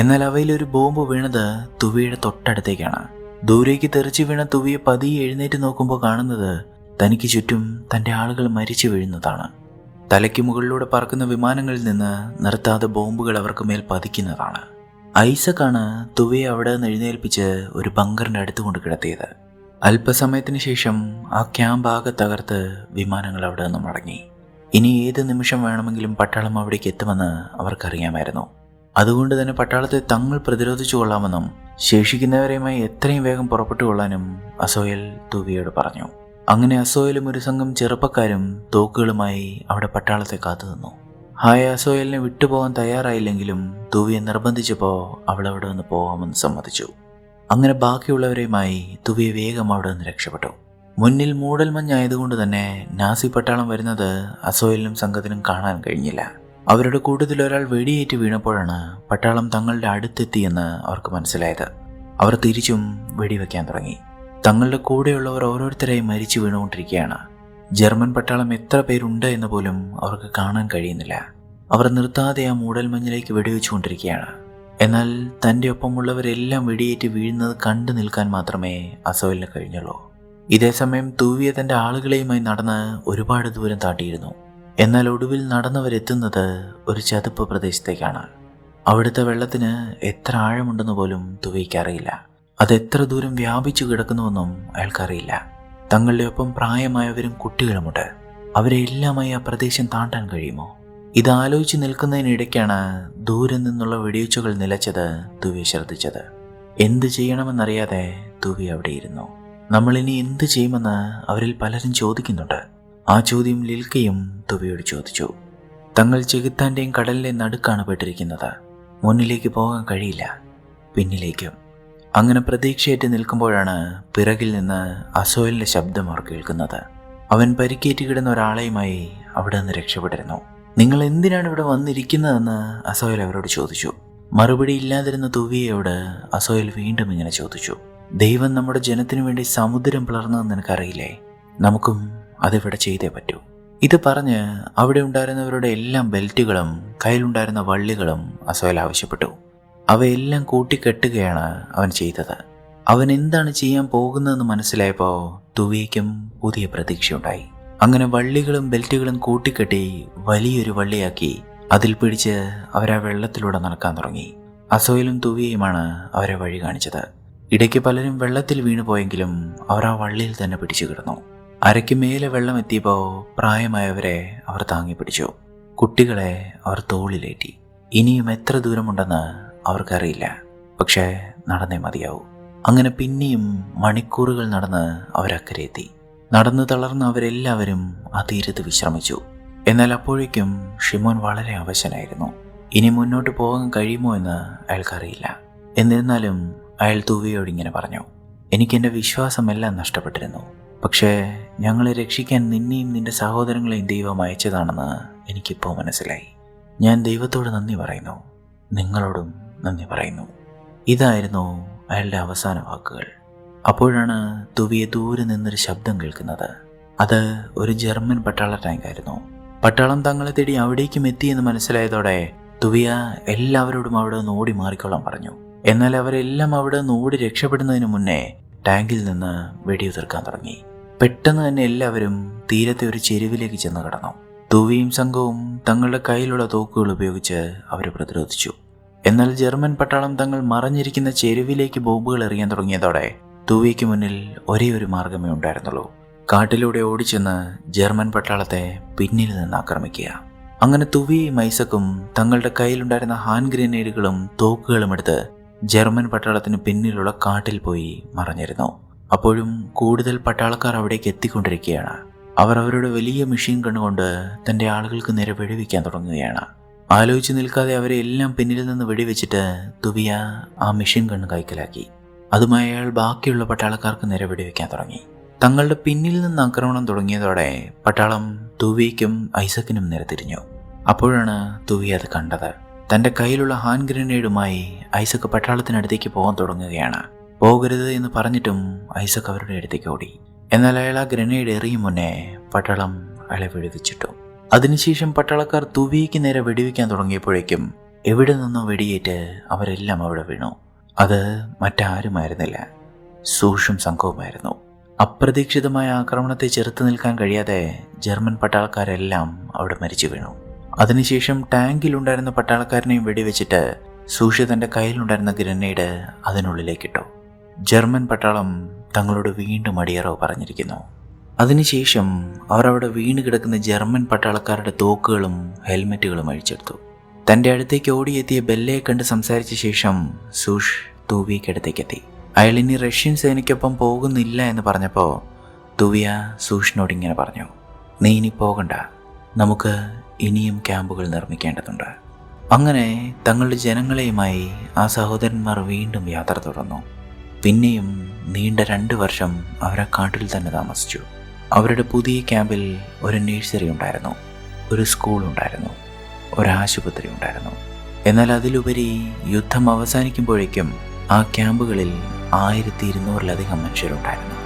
എന്നാൽ അവയിലൊരു ബോംബ് വീണത് തുവിയുടെ തൊട്ടടുത്തേക്കാണ്. ദൂരേക്ക് തെറിച്ചു വീണ തുവിയെ പതിയെ എഴുന്നേറ്റ് നോക്കുമ്പോൾ കാണുന്നത് തനിക്ക് ചുറ്റും തൻ്റെ ആളുകൾ മരിച്ചു വീഴുന്നതാണ്. തലയ്ക്ക് മുകളിലൂടെ പറക്കുന്ന വിമാനങ്ങളിൽ നിന്ന് നിർത്താതെ ബോംബുകൾ അവർക്ക് മേൽ പതിക്കുന്നതാണ്. ഐസക്കാണ് തുവിയെ അവിടെ നിന്ന് എഴുന്നേൽപ്പിച്ച് ഒരു ബങ്കറിൻ്റെ അടുത്ത് കൊണ്ട് കിടത്തിയത്. അല്പസമയത്തിന് ശേഷം ആ ക്യാമ്പ് ആകെ തകർത്ത് വിമാനങ്ങൾ അവിടെ നിന്ന് മടങ്ങി. ഇനി ഏത് നിമിഷം വേണമെങ്കിലും പട്ടാളം അവിടേക്ക് എത്തുമെന്ന് അവർക്കറിയാമായിരുന്നു. അതുകൊണ്ട് തന്നെ പട്ടാളത്തെ തങ്ങൾ പ്രതിരോധിച്ചു കൊള്ളാമെന്നും ശേഷിക്കുന്നവരെയുമായി എത്രയും വേഗം പുറപ്പെട്ടു കൊള്ളാനും അസോയൽ തുവിയോട് പറഞ്ഞു. അങ്ങനെ അസോയലും ഒരു സംഘം ചെറുപ്പക്കാരും തോക്കുകളുമായി അവിടെ പട്ടാളത്തെ കാത്തു നിന്നു. ഹായ അസോയലിനെ വിട്ടുപോകാൻ തയ്യാറായില്ലെങ്കിലും തുവിയെ നിർബന്ധിച്ചപ്പോൾ അവൾ അവിടെ നിന്ന് പോകാമെന്ന് സമ്മതിച്ചു. അങ്ങനെ ബാക്കിയുള്ളവരെയുമായി തുവിയെ വേഗം അവിടെ നിന്ന് രക്ഷപ്പെട്ടു. മുന്നിൽ മൂടൽമഞ്ഞായതുകൊണ്ട് തന്നെ നാസി പട്ടാളം വരുന്നത് അസോയലിനും സംഘത്തിനും കാണാൻ കഴിഞ്ഞില്ല. അവരുടെ കൂട്ടത്തിൽ ഒരാൾ വെടിയേറ്റ് വീണപ്പോഴാണ് പട്ടാളം തങ്ങളുടെ അടുത്തെത്തിയെന്ന് അവർക്ക് മനസ്സിലായത്. അവർ തിരിച്ചും വെടിവെക്കാൻ തുടങ്ങി. തങ്ങളുടെ കൂടെയുള്ളവർ ഓരോരുത്തരായി മരിച്ചു വീണുകൊണ്ടിരിക്കുകയാണ്. ജർമ്മൻ പട്ടാളം എത്ര പേരുണ്ട് എന്ന് പോലും അവർക്ക് കാണാൻ കഴിയുന്നില്ല. അവർ നിർത്താതെ ആ മൂടൽമഞ്ഞിലേക്ക് വെടിവെച്ചുകൊണ്ടിരിക്കുകയാണ്. എന്നാൽ തൻ്റെ ഒപ്പമുള്ളവരെല്ലാം വെടിയേറ്റ് വീഴുന്നത് കണ്ടു നിൽക്കാൻ മാത്രമേ അസോയലിന് കഴിഞ്ഞുള്ളൂ. ഇതേസമയം തൂവിയ തൻ്റെ ആളുകളെയുമായി നടന്ന് ഒരുപാട് ദൂരം താണ്ടിയിരുന്നു. എന്നാൽ ഒടുവിൽ നടന്നവരെത്തുന്നത് ഒരു ചതുപ്പ് പ്രദേശത്തേക്കാണ്. അവിടുത്തെ വെള്ളത്തിന് എത്ര ആഴമുണ്ടെന്ന് പോലും തുവയ്ക്കറിയില്ല. അതെത്ര ദൂരം വ്യാപിച്ചു കിടക്കുന്നുവെന്നും അയാൾക്കറിയില്ല. തങ്ങളുടെ ഒപ്പം പ്രായമായവരും കുട്ടികളുമുണ്ട്. അവരെ എല്ലാമായി ആ പ്രദേശം താണ്ടാൻ കഴിയുമോ? ഇതാലോചിച്ച് നിൽക്കുന്നതിനിടയ്ക്കാണ് ദൂരെ നിന്നുള്ള വെടിവെച്ചുകൾ നിലച്ചത് തുവി ശ്രദ്ധിച്ചത്. എന്ത് ചെയ്യണമെന്നറിയാതെ തുവി അവിടെ ഇരുന്നു. നമ്മളിനി എന്ത് ചെയ്യുമെന്ന് അവരിൽ പലരും ചോദിക്കുന്നുണ്ട്. ആ ചോദ്യം ലിൽക്കയും തുവിയോട് ചോദിച്ചു. തങ്ങൾ ചെകുത്താൻ്റെയും കടലിൻ്റെയും നടുക്കാണ് പെട്ടിരിക്കുന്നത്. മുന്നിലേക്ക് പോകാൻ കഴിയില്ല, പിന്നിലേക്കും. അങ്ങനെ പ്രതീക്ഷയേറ്റ് നിൽക്കുമ്പോഴാണ് പിറകിൽ നിന്ന് അസോയലിൻ്റെ ശബ്ദം അവർ കേൾക്കുന്നത്. അവൻ പരിക്കേറ്റ് കിടന്ന ഒരാളെയുമായി അവിടെ നിന്ന് രക്ഷപ്പെട്ടിരുന്നു. നിങ്ങൾ എന്തിനാണ് ഇവിടെ വന്നിരിക്കുന്നതെന്ന് അസോയൽ അവരോട് ചോദിച്ചു. മറുപടി ഇല്ലാതിരുന്ന തുവിയയോട് അസോയൽ വീണ്ടും ഇങ്ങനെ ചോദിച്ചു. ദൈവം നമ്മുടെ ജനത്തിനു വേണ്ടി സമുദ്രം പിളർന്നതെന്ന് നിനക്കറിയില്ലേ? നമുക്കും അതിവിടെ ചെയ്തേ പറ്റൂ. ഇത് പറഞ്ഞ് അവിടെ ഉണ്ടായിരുന്നവരുടെ എല്ലാം ബെൽറ്റുകളും കയ്യിലുണ്ടായിരുന്ന വള്ളികളും അസോയൽ ആവശ്യപ്പെട്ടു. അവയെല്ലാം കൂട്ടിക്കെട്ടുകയാണ് അവൻ ചെയ്തത്. അവൻ എന്താണ് ചെയ്യാൻ പോകുന്നതെന്ന് മനസ്സിലായപ്പോൾ തുവിയയ്ക്കും പുതിയ പ്രതീക്ഷയുണ്ടായി. അങ്ങനെ വള്ളികളും ബെൽറ്റുകളും കൂട്ടിക്കെട്ടി വലിയൊരു വള്ളിയാക്കി അതിൽ പിടിച്ച് അവരാ വെള്ളത്തിലൂടെ നടക്കാൻ തുടങ്ങി. അസോയലും തുവിയയുമാണ് അവരെ വഴി കാണിച്ചത്. ഇടയ്ക്ക് പലരും വെള്ളത്തിൽ വീണുപോയെങ്കിലും അവർ ആ വള്ളിയിൽ തന്നെ പിടിച്ചു കിടന്നു. അരയ്ക്ക് മേലെ വെള്ളം എത്തിയപ്പോൾ പ്രായമായവരെ അവർ താങ്ങി പിടിച്ചു. കുട്ടികളെ അവർ തോളിലേറ്റി. ഇനിയും എത്ര ദൂരമുണ്ടെന്ന് അവർക്കറിയില്ല, പക്ഷേ നടന്നേ മതിയാവൂ. അങ്ങനെ പിന്നെയും മണിക്കൂറുകൾ നടന്ന് അവരക്കരെ എത്തി. നടന്നു തളർന്ന അവരെല്ലാവരും ആ തീരത്ത് വിശ്രമിച്ചു. എന്നാൽ അപ്പോഴേക്കും ഷിമോൻ വളരെ അവശനായിരുന്നു. ഇനി മുന്നോട്ട് പോകാൻ കഴിയുമോ എന്ന് അയാൾക്കറിയില്ല. എന്നിരുന്നാലും അയാൾ തുവിയോട് ഇങ്ങനെ പറഞ്ഞു, എനിക്കെൻ്റെ വിശ്വാസമെല്ലാം നഷ്ടപ്പെട്ടിരുന്നു. പക്ഷേ ഞങ്ങളെ രക്ഷിക്കാൻ നിന്നെയും നിന്റെ സഹോദരങ്ങളെയും ദൈവം അയച്ചതാണെന്ന് എനിക്കിപ്പോൾ മനസ്സിലായി. ഞാൻ ദൈവത്തോട് നന്ദി പറയുന്നു, നിങ്ങളോടും നന്ദി പറയുന്നു. ഇതായിരുന്നു അയാളുടെ അവസാന വാക്കുകൾ. അപ്പോഴാണ് തുവിയെ ദൂരെ നിന്നൊരു ശബ്ദം കേൾക്കുന്നത്. അത് ഒരു ജർമ്മൻ പട്ടാള ടാങ്കായിരുന്നു. പട്ടാളം തങ്ങളെ തേടി അവിടേക്കും എത്തിയെന്ന് മനസ്സിലായതോടെ തുവിയ എല്ലാവരോടും അവിടെ നിന്ന് ഓടി മാറിക്കൊള്ളാൻ പറഞ്ഞു. എന്നാൽ അവരെല്ലാം അവിടെ നിന്ന് ഓടി രക്ഷപ്പെടുന്നതിന് മുന്നേ ടാങ്കിൽ നിന്ന് വെടിയുതിർക്കാൻ തുടങ്ങി. പെട്ടെന്ന് തന്നെ എല്ലാവരും തീരത്തെ ഒരു ചെരുവിലേക്ക് ചെന്ന് കടന്നു. തുവിയും സംഘവും തങ്ങളുടെ കയ്യിലുള്ള തോക്കുകൾ ഉപയോഗിച്ച് അവരെ പ്രതിരോധിച്ചു. എന്നാൽ ജർമ്മൻ പട്ടാളം തങ്ങൾ മറഞ്ഞിരിക്കുന്ന ചെരുവിലേക്ക് ബോംബുകൾ എറിയാൻ തുടങ്ങിയതോടെ തുവിയ്ക്ക് മുന്നിൽ ഒരേ ഒരു മാർഗമേ ഉണ്ടായിരുന്നുള്ളൂ, കാട്ടിലൂടെ ഓടിച്ചെന്ന് ജർമ്മൻ പട്ടാളത്തെ പിന്നിൽ നിന്ന് ആക്രമിക്കുക. അങ്ങനെ തുവിയും ഐസക്കും തങ്ങളുടെ കയ്യിലുണ്ടായിരുന്ന ഹാൻഡ് ഗ്രനേഡുകളും തോക്കുകളും എടുത്ത് ജർമ്മൻ പട്ടാളത്തിന് പിന്നിലുള്ള കാട്ടിൽ പോയി മറഞ്ഞിരുന്നു. അപ്പോഴും കൂടുതൽ പട്ടാളക്കാർ അവിടേക്ക് എത്തിക്കൊണ്ടിരിക്കുകയാണ്. അവർ അവരുടെ വലിയ മെഷീൻ കണ്ണുകൊണ്ട് തൻ്റെ ആളുകൾക്ക് നേരെ വെടിവെക്കാൻ തുടങ്ങുകയാണ്. ആലോചിച്ച് നിൽക്കാതെ അവരെ എല്ലാം പിന്നിൽ നിന്ന് വെടിവെച്ചിട്ട് തുവിയ ആ മെഷീൻ കണ്ണ് കൈക്കലാക്കി. അതുമായി അയാൾ ബാക്കിയുള്ള പട്ടാളക്കാർക്ക് നേരെ വെടിവെക്കാൻ തുടങ്ങി. തങ്ങളുടെ പിന്നിൽ നിന്ന് ആക്രമണം തുടങ്ങിയതോടെ പട്ടാളം തുവിയ്ക്കും ഐസക്കിനും നേരെ തിരിഞ്ഞു. അപ്പോഴാണ് തുവി അത് കണ്ടത്. തൻ്റെ കയ്യിലുള്ള ഹാൻഡ് ഗ്രനേഡുമായി ഐസക്ക് പട്ടാളത്തിനടുത്തേക്ക് പോകാൻ തുടങ്ങുകയാണ്. പോകരുത് എന്ന് പറഞ്ഞിട്ടും ഐസക്ക് അവരുടെ അടുത്തേക്ക് ഓടി. എന്നാൽ അയാൾ ആ ഗ്രനേഡ് എറിയും മുന്നേ പട്ടാളം അയാളെ വെടിവെച്ചിട്ടു. അതിനുശേഷം പട്ടാളക്കാർ തുവിയ്ക്ക് നേരെ വെടിവെക്കാൻ തുടങ്ങിയപ്പോഴേക്കും എവിടെ നിന്നോ വെടിയേറ്റ് അവരെല്ലാം അവിടെ വീണു. അത് മറ്റാരുമായിരുന്നില്ല, സൂഷും സംഘവുമായിരുന്നു. അപ്രതീക്ഷിതമായ ആക്രമണത്തെ ചെറുത്തു നിൽക്കാൻ കഴിയാതെ ജർമ്മൻ പട്ടാളക്കാരെല്ലാം അവിടെ മരിച്ചു വീണു. അതിനുശേഷം ടാങ്കിലുണ്ടായിരുന്ന പട്ടാളക്കാരനെയും വെടിവെച്ചിട്ട് സൂഷി തൻ്റെ കയ്യിലുണ്ടായിരുന്ന ഗ്രനേഡ് അതിനുള്ളിലേക്കിട്ടു. ജർമ്മൻ പട്ടാളം തങ്ങളോട് വീണ്ടും അടിയറവ് പറഞ്ഞിരിക്കുന്നു. അതിനുശേഷം അവർ അവിടെ വീണ് കിടക്കുന്ന ജർമ്മൻ പട്ടാളക്കാരുടെ തോക്കുകളും ഹെൽമെറ്റുകളും അഴിച്ചെടുത്തു. തൻ്റെ അടുത്തേക്ക് ഓടിയെത്തിയ ബെല്ലയെ കണ്ട് സംസാരിച്ച ശേഷം സൂഷ് തുവിയ്ക്കടുത്തേക്കെത്തി. അയാൾ ഇനി റഷ്യൻ സേനയ്ക്കൊപ്പം പോകുന്നില്ല എന്ന് പറഞ്ഞപ്പോൾ തുവിയ സൂഷിനോട് ഇങ്ങനെ പറഞ്ഞു, നീ ഇനി പോകണ്ട, നമുക്ക് ഇനിയും ക്യാമ്പുകൾ നിർമ്മിക്കേണ്ടതുണ്ട്. അങ്ങനെ തങ്ങളുടെ ജനങ്ങളെയുമായി ആ സഹോദരന്മാർ വീണ്ടും യാത്ര തുടർന്നു. പിന്നെയും നീണ്ട 2 വർഷം അവർ ആ കാട്ടിൽ തന്നെ താമസിച്ചു. അവരുടെ പുതിയ ക്യാമ്പിൽ ഒരു നഴ്സറി ഉണ്ടായിരുന്നു, ഒരു സ്കൂൾ ഉണ്ടായിരുന്നു, ഒരാശുപത്രി ഉണ്ടായിരുന്നു. എന്നാൽ അതിലുപരി യുദ്ധം അവസാനിക്കുമ്പോഴേക്കും ആ ക്യാമ്പുകളിൽ 1200-ലധികം മനുഷ്യരുണ്ടായിരുന്നു.